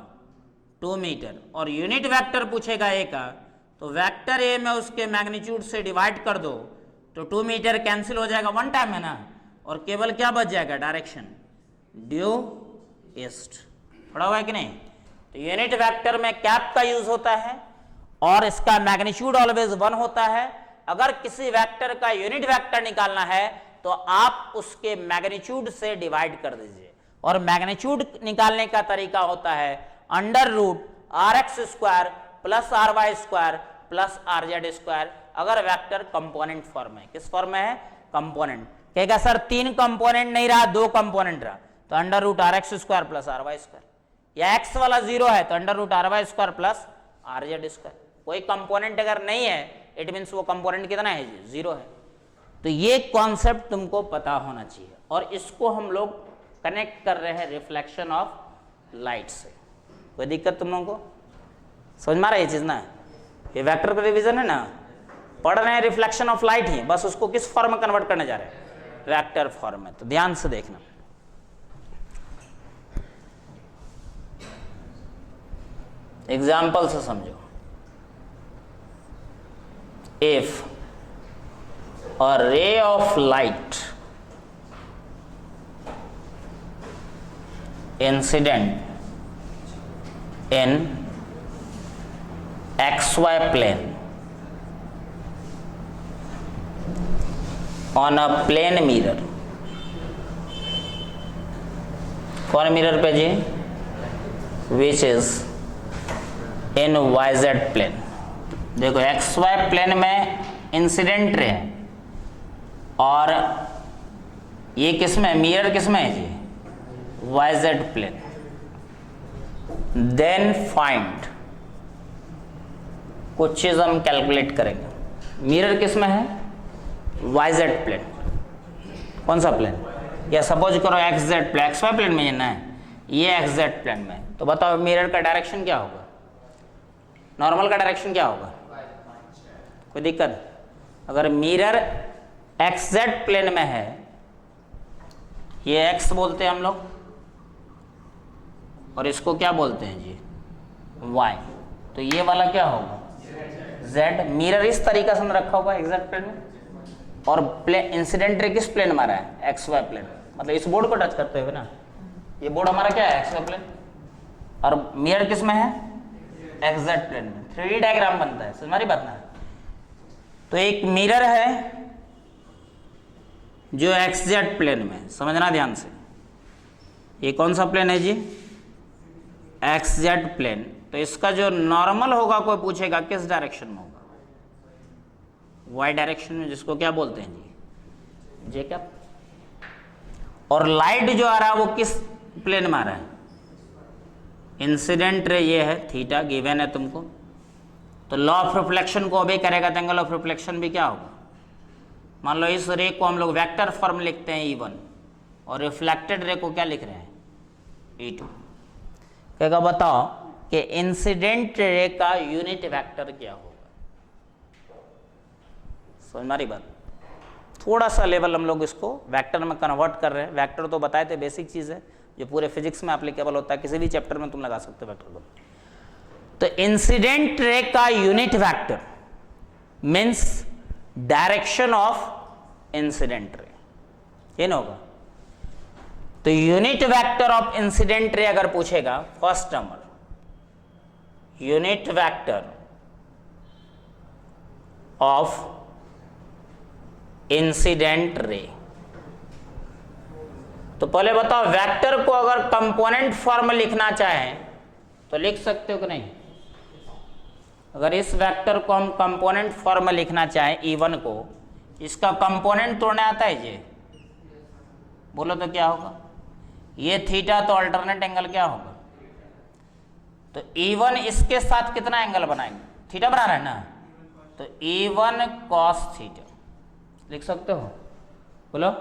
2 मीटर। और यूनिट वेक्टर पूछेगा a का, तो वेक्टर a में उसके मैग्नीट्यूड से डिवाइड कर दो तो 2 मीटर कैंसिल हो जाएगा, 1 टाइम है ना, और केवल क्या बच जाएगा, डायरेक्शन, ड्यू ईस्ट। पढ़ा हुआ है कि नहीं? तो यूनिट वेक्टर में कैप का यूज होता है और इसका मैग्नीट्यूड ऑलवेज 1 होता है। अगर किसी वेक्टर का यूनिट वेक्टर निकालना है तो आप उसके मैग्नीट्यूड से डिवाइड कर दीजिए, और मैग्नीट्यूड निकालने का तरीका होता है under root R X square plus R Y square plus R Z square, अगर वेक्टर कंपोनेंट फॉर्म है। किस फॉर्म में है? कंपोनेंट। कहेगा सर 3 कंपोनेंट नहीं रहा, 2 कंपोनेंट रहा, तो under root R X square plus R Y square, या एक्स वाला 0 है तो under root R Y square plus R Z square. कोई कंपोनेंट अगर नहीं है इट मीन्स वो कंपोनेंट कितना है जी? 0 है। तो ये कॉन्सेप्ट तुमको पता होना चाहिए, और इसको हम लोग कनेक्ट कर रहे हैं रिफ्लेक्शन ऑफ लाइट से। कोई दिक्कत तुम लोगों को समझ में आ रहा है ये चीज ना? ये वेक्टर का रिवीजन है ना, पढ़ रहे हैं रिफ्लेक्शन ऑफ लाइट ही, बस उसको किस फॉर्म में कन्वर्ट करने जा रहे हैं? वेक्टर फॉर्म में। तो ध्यान से देखना, एग्जाम्पल से समझो। If a ray of light incident in xy plane on a plane mirror, कौन मिरर पे जी? which is in yz plane। देखो xy प्लेन में इंसिडेंट रे है, और ये किस में? मिरर किस में है जी? yz plane. देन फाइंड, कुछ चीज हम कैलकुलेट करेंगे। मिरर किस में है? yz plane. कौन सा प्लेन? या सपोज करो xz प्लेन, xy प्लेन में ना है, ये xz प्लेन में। तो बताओ मिरर का डायरेक्शन क्या होगा? नॉर्मल का डायरेक्शन क्या होगा? कोई दिक्कत? अगर मिरर xz प्लेन में है, ये x बोलते हैं हम लोग, और इसको क्या बोलते हैं जी? y। तो ये वाला क्या होगा? z। मिरर इस तरीका से रखा हुआ है एग्जैक्ट प्लेन में, और प्लेन इंसिडेंट रे किस प्लेन मारा है? xy plane. मतलब इस बोर्ड को टच करते हुए ना, ये बोर्ड हमारा क्या है? xy प्लेन, और मिरर किस में है? xz प्लेन में। 3D डायग्राम बनता है, समझ बात ना? तो एक मिरर है जो xz प्लेन में, समझना ध्यान से। ये कौन सा प्लेन है जी? xz plane. तो इसका जो नॉर्मल होगा, कोई पूछेगा किस डायरेक्शन में होगा? y डायरेक्शन में, जिसको क्या बोलते हैं जी? जे कैप। और लाइट जो आ रहा है वो किस प्लेन में आ रहा है? इंसिडेंट रे ये है, थीटा गिवन है तुमको। तो लॉ ऑफ रिफ्लेक्शन को ओबे करेगा तो एंगल ऑफ रिफ्लेक्शन भी क्या होगा? मान लो इस रे को हम लोग वेक्टर फॉर्म लिखते हैं E1, और रिफ्लेक्टेड रे को क्या लिख रहे हैं? E2। कहेगा बताओ कि इंसिडेंट रे का यूनिट वेक्टर क्या होगा? समझ मारी बात? थोड़ा सा लेवल हम लोग इसको वेक्टर में कन्वर्ट कर रहे हैं। वेक्टर तो बताए थे बेसिक चीज़ है जो पूरे फिजिक्स में एप्लीकेबल होता है, किसी भी चैप्टर में तुम लगा सकते हो वेक्टर को। तो इंसिडेंट रे का unit vector means direction of incident ray, ये ना होगा। तो unit vector of incident ray अगर पूछेगा, first number unit vector of incident ray. तो पहले बताओ वेक्टर को अगर कंपोनेंट फॉर्म लिखना चाहें तो लिख सकते हो कि नहीं? अगर इस वेक्टर को हम कंपोनेंट फॉर्म में लिखना चाहें E1 को, इसका कंपोनेंट तोड़ने आता है जी? बोलो तो क्या होगा? ये थीटा, तो अल्टरनेट एंगल क्या होगा? तो E1 इसके साथ कितना एंगल बनाएंगे? थीटा बना रहा है ना, तो E1 cos थीटा लिख सकते हो, बोलो।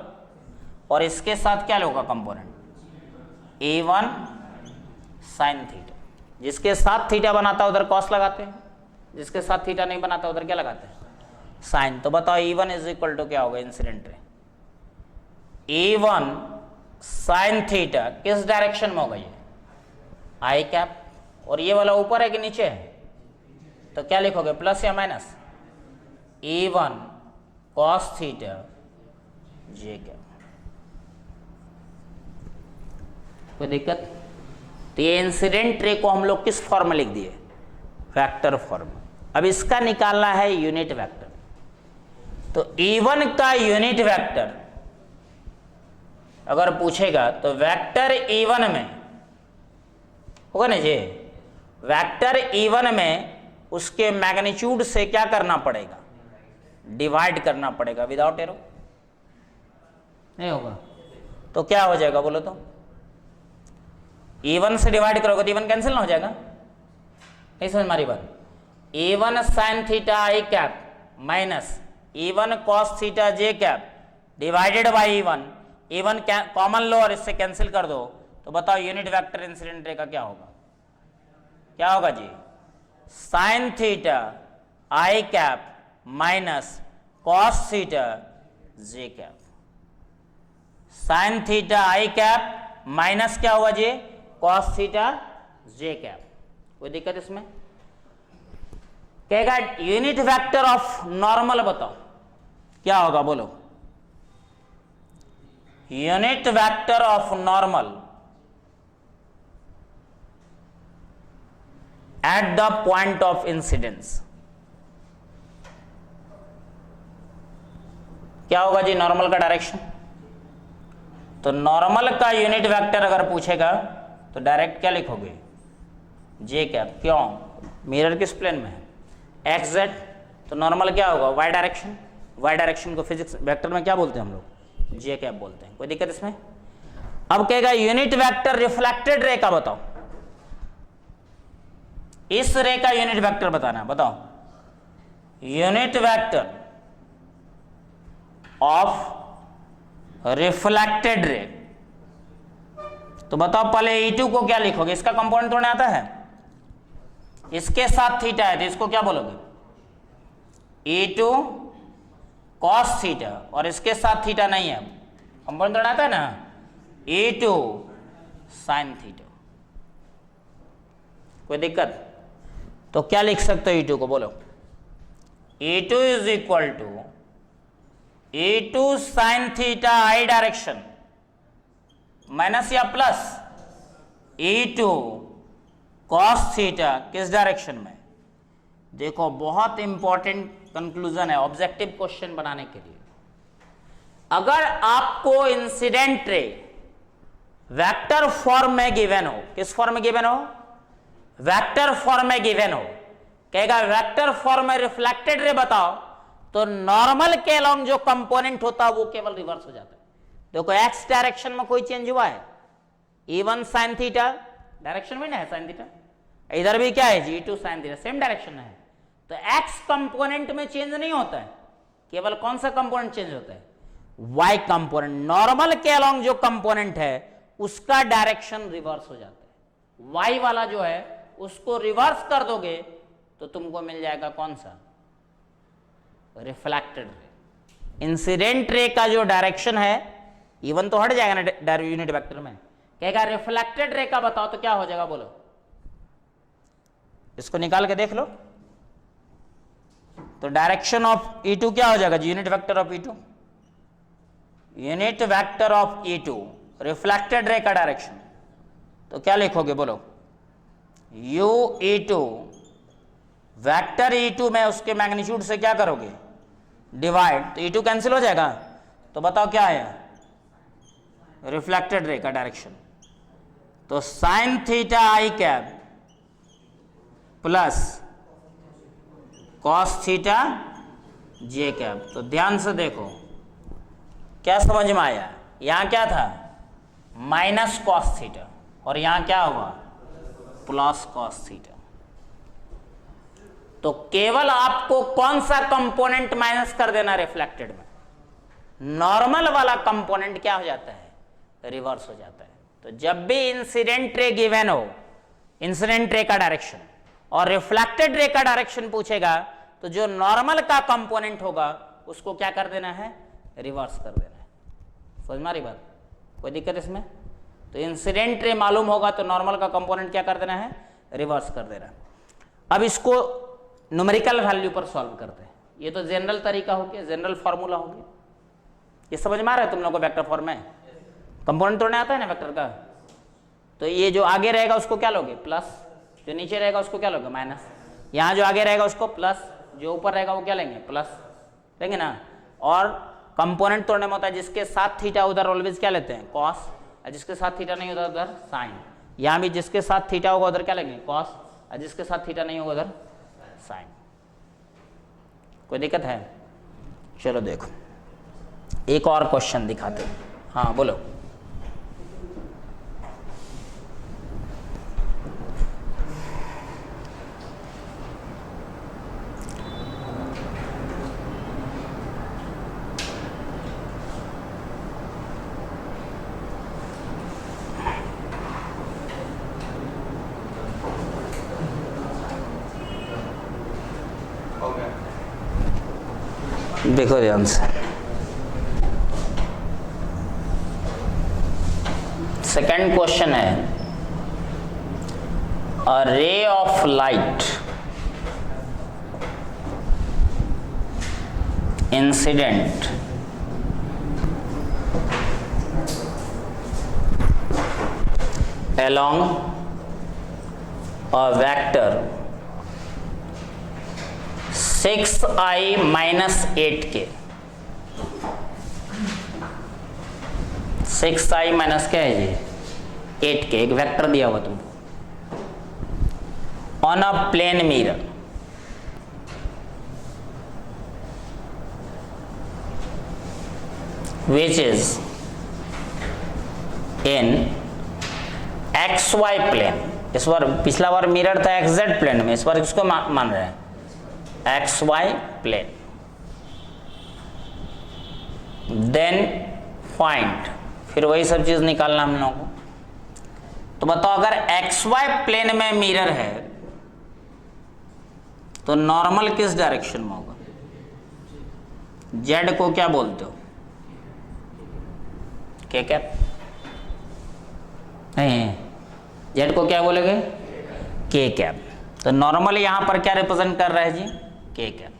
और इसके साथ क्या होगा कंपोनेंट? A1 sin theta. जिसके साथ थीटा बनाता है उधर cos लगाते हैं, जिसके साथ थीटा नहीं बनाता उधर क्या लगाते हैं? साइन। तो बताओ E1 इज इक्वल टू क्या होगा incident ray? A1 sine theta किस डायरेक्शन में होगा? ये आई कैप। और ये वाला ऊपर है कि नीचे है? तो क्या लिखोगे, प्लस या minus? A1 cos theta J cap. कोई दिक्कत? तो ये इंसिडेंट रे को हम लोग किस फॉर्म में लिख दिए? Vector form. अब इसका निकालना है यूनिट वेक्टर। तो E1 का यूनिट वेक्टर अगर पूछेगा तो वेक्टर E1 में होगा ना जी, वेक्टर E1 में उसके मैग्नीट्यूड से क्या करना पड़ेगा? डिवाइड करना पड़ेगा विदाउट एरो। नहीं होगा तो क्या हो जाएगा बोलो तो? E1 से डिवाइड करोगे तो E1 कैंसिल ना हो जाएगा? नहीं समझ मारी बात? E1 sine theta I cap minus E1 cos theta J cap divided by E1 common लो और इससे कैंसिल कर दो, तो बताओ यूनिट वेक्टर इंसिडेंट रे का क्या होगा? क्या होगा जी? Sign theta I cap minus cos theta J cap. Sign theta I cap minus क्या हुआ जी? Cos theta J cap. कोई दिक्कत इसमें? कहेगा यूनिट वेक्टर ऑफ नॉर्मल बताओ क्या होगा बोलो? Unit vector of normal at the point of incidence क्या होगा जी? नॉर्मल का डायरेक्शन। तो नॉर्मल का यूनिट वेक्टर अगर पूछेगा तो डायरेक्ट क्या लिखोगे? J cap. क्यों? मिरर किस प्लेन में है? X Z. तो नॉर्मल क्या होगा? Y direction. वाई डायरेक्शन को फिजिक्स वेक्टर में क्या बोलते हैं हम लोग? जे कैप बोलते हैं। कोई दिक्कत इसमें? अब कहेगा यूनिट वेक्टर रिफ्लेक्टेड रे का बताओ। इस रे का यूनिट वेक्टर बताना, बताओ। Unit vector of reflected ray. तो बताओ पहले E2 को क्या लिखोगे? इसका कंपोनेंट तोड़ने आता है? इसके साथ थीटा है तो इसको क्या बोलोगे? E2 कॉस थीटा, और इसके साथ थीटा नहीं है, कंपोनेंट तोड़ना आता है ना? E2 sine theta. कोई दिक्कत? तो क्या लिख सकते हो E2 को बोलो? E2 is equal to E2 sine theta I direction minus या प्लस E2 कॉस थीटा किस डायरेक्शन में? देखो बहुत इंपॉर्टेंट कंक्लूजन है ऑब्जेक्टिव क्वेश्चन बनाने के लिए। अगर आपको इंसिडेंट रे वेक्टर फॉर्म में गिवन हो, किस फॉर्म में गिवन हो? वेक्टर फॉर्म में गिवन हो, कहेगा वेक्टर फॉर्म में रिफ्लेक्टेड रे बताओ, तो नॉर्मल के अलोंग जो कंपोनेंट होता है वो केवल रिवर्स हो जाता है। देखो एक्स डायरेक्शन में कोई चेंज हुआ है? E1 साइन थीटा डायरेक्शन में ना है साइन थीटा, इधर भी क्या है G2 sine theta, same direction है। तो एक्स कंपोनेंट में चेंज नहीं होता है, केवल कौन सा कंपोनेंट चेंज होता है? Y component. नॉर्मल के अलोंग जो कंपोनेंट है उसका डायरेक्शन रिवर्स हो जाता है। वाई वाला जो है उसको रिवर्स कर दोगे तो तुमको मिल जाएगा कौन सा? Reflected ray. इंसिडेंट रे का जो डायरेक्शन है E1 तो हट जाएगा ना यूनिट वेक्टर में, कहेगा रिफ्लेक्टेड रे का बताओ, तो क्या हो जाएगा बोलो? इसको निकाल के देख लो। तो डायरेक्शन ऑफ E2 क्या हो जाएगा? Unit vector of E2, unit vector of E2 reflected ray का डायरेक्शन। तो क्या लिखोगे बोलो? UE2 वेक्टर E2 में उसके मैग्नीट्यूड से क्या करोगे? डिवाइड। तो E2 कैंसिल हो जाएगा। तो बताओ क्या है? रिफ्लेक्टेड रे का डायरेक्शन। तो sign theta I cap plus cos theta J cap. तो ध्यान से देखो क्या समझ में आया? यहां क्या था? माइनस कॉस थीटा, और यहां क्या हुआ? Plus cos theta. तो केवल आपको कौन सा कंपोनेंट माइनस कर देना रिफ्लेक्टेड में? नॉर्मल वाला कंपोनेंट क्या हो जाता है? रिवर्स हो जाता है। तो जब भी इंसिडेंट रे गिवन हो, इंसिडेंट रे का डायरेक्शन और रिफ्लेक्टेड रे का डायरेक्शन पूछेगा, तो जो नॉर्मल का कंपोनेंट होगा उसको क्या कर देना है? रिवर्स कर देना है। समझ में आ रही बात? कोई दिक्कत इसमें? तो इंसिडेंट रे मालूम होगा तो नॉर्मल का कंपोनेंट क्या कर देना है? रिवर्स कर देना। अब इसको न्यूमेरिकल वैल्यू पर सॉल्व करते हैं। ये तो जनरल तरीका हो गया, जनरल फॉर्मूला हो गया। ये समझ में आ रहा है तुम लोगों को? वेक्टर फॉर्म में कंपोनेंट तोड़ने आता है ना वेक्टर का? तो ये जो आगे रहेगा उसको क्या लोगे, प्लस, जो नीचे रहेगा उसको क्या लोगे, माइनस। यहाँ जो आगे रहेगा उसको प्लस, जो ऊपर रहेगा वो क्या लेंगे, प्लस लेंगे ना। और कंपोनेंट तोड़ने में होता है जिसके साथ थीटा उधर ऑलवेज क्या लेते हैं, कॉस, और जिसके साथ थीटा नहीं होता उधर साइन। यहाँ भी जिसके साथ थीटा होगा उधर क्या लेंगे, कॉस, और जिसके साथ थीटा नहीं होगा उधर साइन। कोई दिक्कत है? चलो देखो एक और क्वेश्चन दिखाते हैं। हाँ बोलो। देखो ध्यान से, सेकंड क्वेश्चन है, a ray of light incident along a vector 6i minus 8k, 6i minus क्या है ये, 8k, एक वेक्टर दिया हुआ तुमको on a plane mirror which is in XY plane. इस बार पिछला बार मिरर था XZ प्लेन में, इस बार किसको मान रहे हैं, XY प्लेन। देन फाइंड, फिर वही सब चीज निकालना हम लोगों को। तो बताओ अगर XY प्लेन में मिरर है तो नॉर्मल किस डायरेक्शन में होगा, Z को क्या बोलते हो, के कैप, नहीं Z को क्या बोलेंगे, के कैप। तो नॉर्मल यहां पर क्या रिप्रेजेंट कर रहा है जी, के कैप।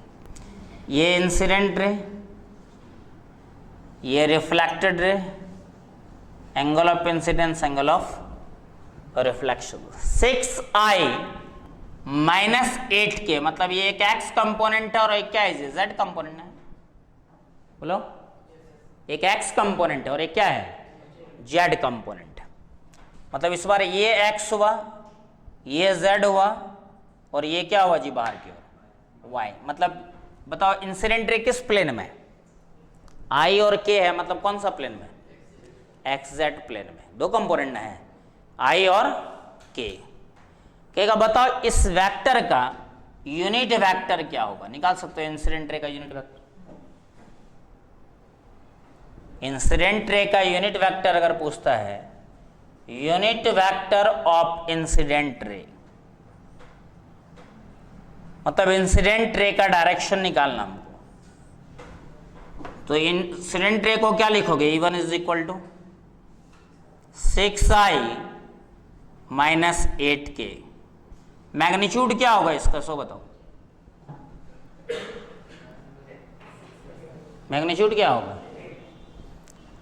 ये इंसिडेंट रे, ये reflected ray, angle of incidence, angle of reflection. 6i minus 8k, मतलब ये एक x कंपोनेंट है और एक क्या है, z कंपोनेंट है। बोलो, एक x कंपोनेंट है और एक क्या है, z कंपोनेंट है। मतलब इस बार ये x हुआ, ये z हुआ और ये क्या हुआ जी, बाहर की ओर y। मतलब बताओ इंसिडेंट रे किस प्लेन में, i और k है, मतलब कौन सा प्लेन में, xz प्लेन में। दो कंपोनेंट है, i और k। कहेगा बताओ इस वेक्टर का यूनिट वेक्टर क्या होगा, निकाल सकते हो इंसिडेंट रे का यूनिट वेक्टर। इंसिडेंट रे का यूनिट वेक्टर अगर पूछता है, unit vector of incident ray, मतलब इंसिडेंट रे का डायरेक्शन निकालना हमको। तो इंसिडेंट रे को क्या लिखोगे, E1 is equal to 6i minus 8k। Magnitude क्या होगा इसका, सो बताओ मैग्नीट्यूड क्या होगा,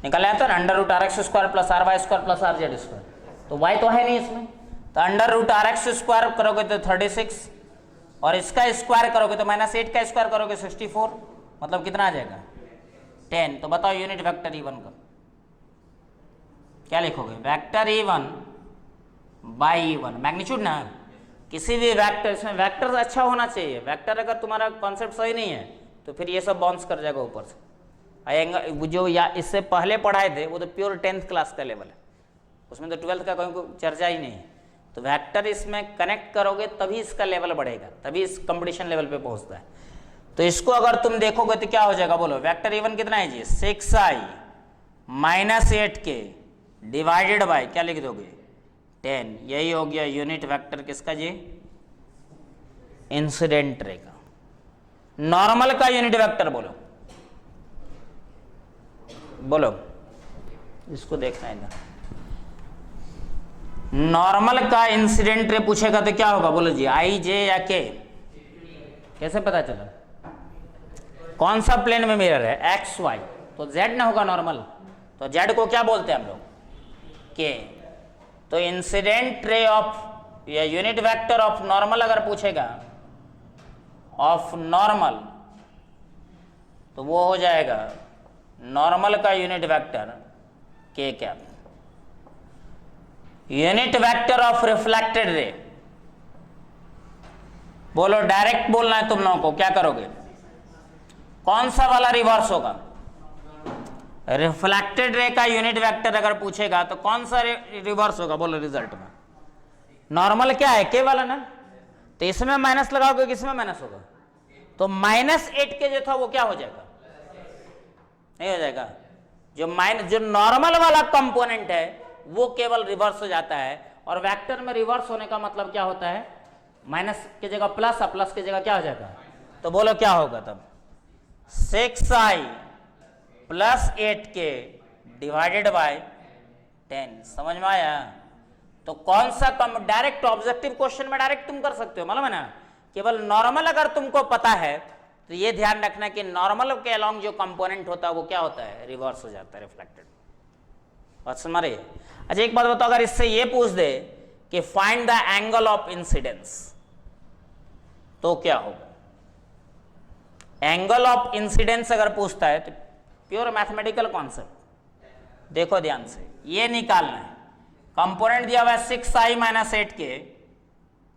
निकाला था ना, under root R X square plus R Y square plus R Z square. तो वाई तो है नहीं इसमें, तो under root R X square करोगे तो 36 और इसका स्क्वायर करोगे तो माइनस 8 का स्क्वायर करोगे 64, मतलब कितना आ जाएगा 10। तो बताओ यूनिट वेक्टर E1 का क्या लिखोगे, vector E1 by E1, magnitude ना। किसी भी वेक्टर, इसमें वेक्टर अच्छा होना चाहिए, वेक्टर अगर तुम्हारा कॉन्सेप्ट सही नहीं है तो फिर ये सब बाउंस कर जाएगा ऊपर से। जो या इससे पहले पढ़ाए थे वो तो प्योर 10th क्लास का लेवल है, उसमें तो 12th का कोई चर्चा ही नहीं है। तो वेक्टर इसमें कनेक्ट करोगे तभी इसका लेवल बढ़ेगा, तभी इस कंपटीशन लेवल पे पहुंचता है। तो इसको अगर तुम देखोगे तो क्या हो जाएगा, बोलो वेक्टर E1 कितना है जी, 6i minus 8k divided by क्या लिख दोगे 10। यही हो गया यूनिट वेक्टर किसका जी, इंसिडेंट रे का। नॉर्मल का यूनिट वेक्टर बोलो, बोलो इसको देखना है। नॉर्मल का इंसिडेंट रे पूछेगा तो क्या होगा, बोलो जी आई जे या के, कैसे पता चला कौन सा प्लेन में मिरर है, एक्स वाई, तो जेड ना होगा नॉर्मल। तो जेड को क्या बोलते हैं हम लोग, के। तो इंसिडेंट रे ऑफ या यूनिट वेक्टर ऑफ नॉर्मल अगर पूछेगा, ऑफ नॉर्मल, तो वो हो जाएगा नॉर्मल का यूनिट वेक्टर के cap. Unit vector of reflected ray, बोलो, डायरेक्ट बोलना है तुम लोगों को, क्या करोगे? कौन सा वाला रिवर्स होगा? रिफ्लेक्टेड रे का यूनिट वेक्टर अगर पूछेगा तो कौन सा रिवर्स होगा? बोलो रिजल्ट में। नॉर्मल क्या है? के वाला ना, तो इसमें माइनस लगाओगे, किसमें माइनस होगा? तो -8 के जो था वो क्या हो जाएगा? नहीं हो जाएगा। जो नॉर्मल वाला कंपोनेंट है वो केवल रिवर्स हो जाता है, और वेक्टर में रिवर्स होने का मतलब क्या होता है? माइनस की जगह प्लस, और प्लस की जगह क्या हो जाएगा? तो बोलो क्या होगा तब? 6i + 8k divided by 10। समझ में आया? तो कौन सा कम, डायरेक्ट ऑब्जेक्टिव क्वेश्चन में डायरेक्ट तुम कर सकते हो, मालूम है ना? केवल नॉर्मल अगर तुमको पता है तो ये ध्यान रखना कि नॉर्मल के अलोंग जो कंपोनेंट होता है वो क्या होता है? रिवर्स हो जाता है, रिफ्लेक्टेड। बात समझ रही है? अच्छा एक बात बताओ, अगर इससे ये पूछ दे कि find the angle of incidence, तो क्या होगा? एंगल ऑफ इंसिडेंस अगर पूछता है तो प्योर मैथमेटिकल कॉन्सेप्ट, देखो ध्यान से, ये निकालना है। कंपोनेंट दिया हुआ है 6i - 8k,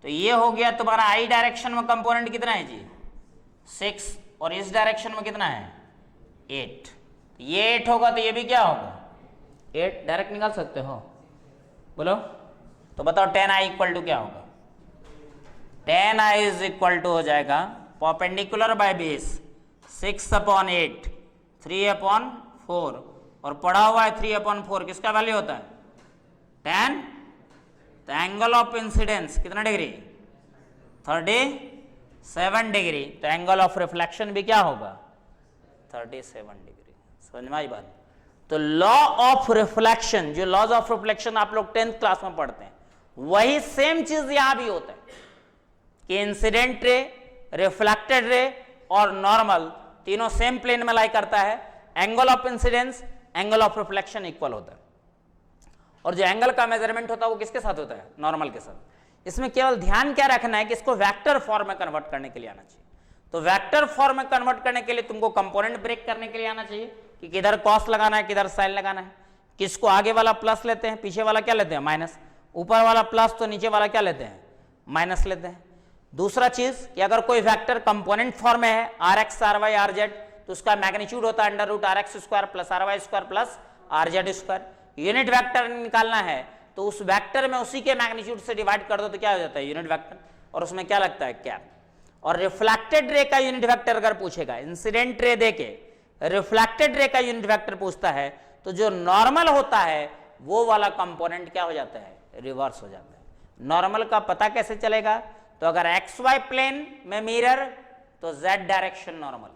तो ये हो गया तुम्हारा i डायरेक्शन में कंपोनेंट कितना है जी? 6, और इस डायरेक्शन में कितना है? 8। ये 8 होगा तो ये भी क्या होगा? 8। डायरेक्ट निकाल सकते हो, बोलो। तो बताओ 10i = क्या होगा? 10i = हो जाएगा परपेंडिकुलर बाय बेस 6/8, 3/4, और पढ़ा हुआ है 3/4 किसका वैल्यू होता है? 10। तो एंगल ऑफ इंसिडेंस कितना डिग्री? 37 डिग्री। तो एंगल ऑफ रिफ्लेक्शन भी क्या होगा? 37 डिग्री। समझ में आई बात? तो लॉ ऑफ रिफ्लेक्शन, जो लॉज ऑफ रिफ्लेक्शन आप लोग 10th क्लास में पढ़ते हैं, वही सेम चीज यहां भी होता है कि इंसिडेंट रे, रिफ्लेक्टेड रे और नॉर्मल तीनों सेम प्लेन में लाई करता है। Angle of incidence, angle of reflection equal होता है, और जो एंगल का मेजरमेंट होता है वो किसके साथ होता है? नॉर्मल के साथ। इसमें केवल ध्यान क्या रखना है कि इसको वेक्टर फॉर्म में कन्वर्ट करने के लिए आना चाहिए। तो वेक्टर फॉर्म में कन्वर्ट करने के लिए तुमको कंपोनेंट ब्रेक करने के लिए आना चाहिए कि किधर कॉस लगाना है, किधर साइन लगाना है। किसको आगे वाला प्लस लेते हैं, पीछे वाला क्या लेते हैं? माइनस। ऊपर वाला प्लस तो नीचे वाला क्या लेते हैं? माइनस लेते हैं। दूसरा चीज कि अगर कोई वेक्टर कंपोनेंट फॉर्म में है, rx, ry, rz, तो उसका मैग्नीट्यूड होता है √rx² + ry² + rz²। Unit vector निकालना है तो उस वेक्टर में उसी के मैग्नीट्यूड से डिवाइड कर दो तो क्या हो जाता है? यूनिट वेक्टर, और उसमें क्या लगता है? कैप। और रिफ्लेक्टेड रे का यूनिट वेक्टर अगर पूछेगा, इंसिडेंट रे देके रिफ्लेक्टेड रे का यूनिट वेक्टर पूछता है, तो जो नॉर्मल होता है वो वाला कंपोनेंट क्या हो जाता है? रिवर्स हो जाता है। नॉर्मल का पता कैसे चलेगा? तो अगर XY प्लेन में मिरर तो Z direction normal,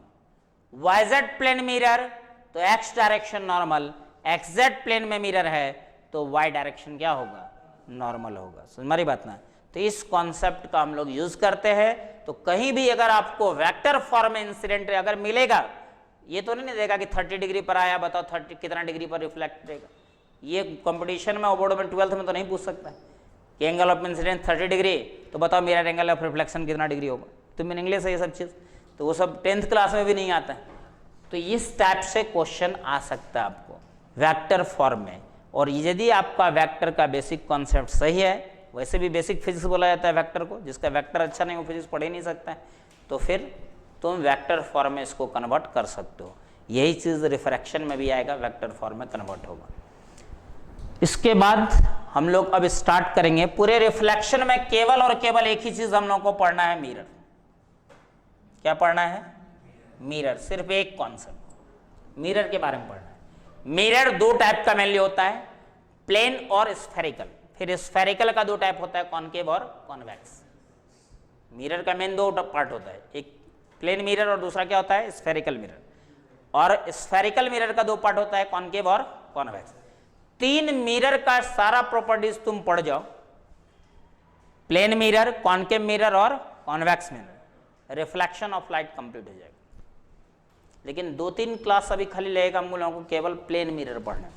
YZ plane mirror तो X direction normal, XZ plane में मिरर है तो Y डायरेक्शन क्या होगा? नॉर्मल होगा। समझ मारी बात ना? तो इस कॉन्सेप्ट का हम लोग यूज करते हैं। तो कहीं भी अगर आपको वेक्टर फॉर्म में इंसिडेंट रे अगर मिलेगा, ये तो नहीं देगा कि 30 डिग्री पर आया, बताओ 30 कितना डिग्री पर रिफ्लेक्ट देगा। ये कंपटीशन में, बोर्ड में 12th में तो नहीं पूछ सकता है कि एंगल ऑफ इंसिडेंस 30 डिग्री, तो बताओ मिरर एंगल ऑफ रिफ्लेक्शन कितना डिग्री होगा। तो मीन इंग्लिश है ये सब चीज़, तो वो सब 10th क्लास में भी नहीं आता है। तो इस टाइप से क्वेश्चन आ सकता है आपको वेक्टर फॉर्म में। और यदि आपका वेक्टर का बेसिक कॉन्सेप्ट सही है, वैसे भी बेसिक फिजिक्स बोला जाता है वेक्टर को, जिसका वेक्टर अच्छा नहीं वो फिजिक्स पढ़ ही नहीं सकता है, तो फिर तुम वेक्टर फॉर्म में इसको कन्वर्ट कर सकते हो। यही चीज़ रिफ्रैक्शन में भी आएगा, वेक्टर फॉर्म में कन्वर्ट होगा। इसके बाद हम लोग अब स्टार्ट करेंगे पूरे रिफ्लेक्शन में केवल और केवल एक ही चीज़ हम लोग को पढ़ना है, मिरर। क्या पढ़ना है? मिरर। सिर्फ एक कॉन्सेप्ट मिरर के बारे में पढ़ना है। मिरर दो टाइप का मेनली होता है, प्लेन और स्फेरिकल। फिर स्फेरिकल का दो टाइप होता है, कॉनकेव और कॉन्वेक्स। मिरर का मेन दो पार्ट होता है, एक प्लेन मिरर और दूसरा क्या होता है? Spherical mirror. और स्फेरिकल मिरर का दो पार्ट होता है, कॉनकेव और कॉन्वेक्स। 3 मिरर का सारा प्रॉपर्टीज तुम पढ़ जाओ, प्लेन मिरर, कॉनकेव मिरर और convex mirror, reflection of light complete हो जाएगा। लेकिन 2-3 क्लास अभी खाली लगेगा हम लोगों को केवल प्लेन मिरर पढ़ने में।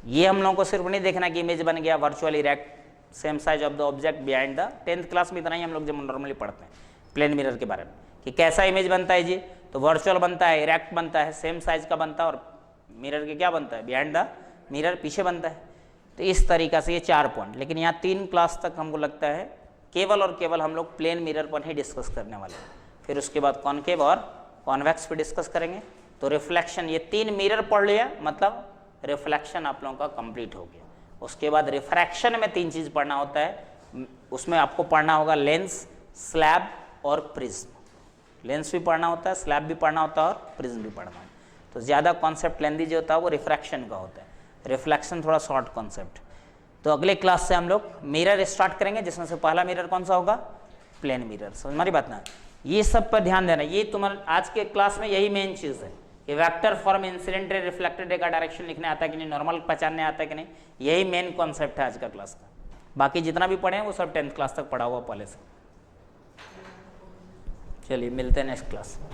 ये हम लोगों को सिर्फ नहीं देखना कि इमेज बन गया virtual erect same size of the object behind the, 10th class में इतना ही हम लोग जब नॉर्मली पढ़ते हैं प्लेन मिरर के बारे में कि कैसा इमेज बनता है जी, तो वर्चुअल बनता है, इरेक्ट बनता है, सेम साइज का बनता है, और मिरर के क्या बनता है, बिहाइंड द मिरर पीछे बनता है। तो इस तरीका से ये 4 पॉइंट, लेकिन यहाँ 3 क्लास तक हमको लगता है केवल और केवल हम लोग प्लेन मिरर पर ही डिस्कस करने वाले हैं। फिर उसके बाद कॉन्केव और कॉन्वेक्स पे डिस्कस करेंगे। तो रिफ्लेक्शन, ये 3 मिरर पढ़ लिया मतलब रिफ्लेक्शन आप लोगों का कंप्लीट हो गया। उसके बाद रिफ्रैक्शन में 3 चीज़ पढ़ना होता है, उसमें आपको पढ़ना होगा लेंस, स्लैब और प्रिज्म। लेंस भी पढ़ना होता है, स्लैब भी पढ़ना होता है और प्रिज्म भी पढ़ना होता है। तो ज़्यादा कॉन्सेप्ट लेंदी जो होता है वो रिफ्रैक्शन का होता है, रिफ्लेक्शन थोड़ा शॉर्ट कॉन्सेप्ट। तो अगले क्लास से हम लोग मिरर स्टार्ट करेंगे, जिसमें से पहला मिरर कौन सा होगा, प्लेन मिरर। समझ हमारी बात ना, ये सब पर ध्यान देना। ये तुम्हारे आज के क्लास में यही मेन चीज़ है कि vector form, incident ray, reflected रे का डायरेक्शन लिखने आता है कि नहीं, नॉर्मल पहचानने आता है कि नहीं, यही मेन कॉन्सेप्ट है आज का क्लास का। बाकी जितना भी पढ़े हैं वो सब 10th क्लास तक पढ़ा हुआ पहले से। चलिए मिलते हैं नेक्स्ट क्लास में।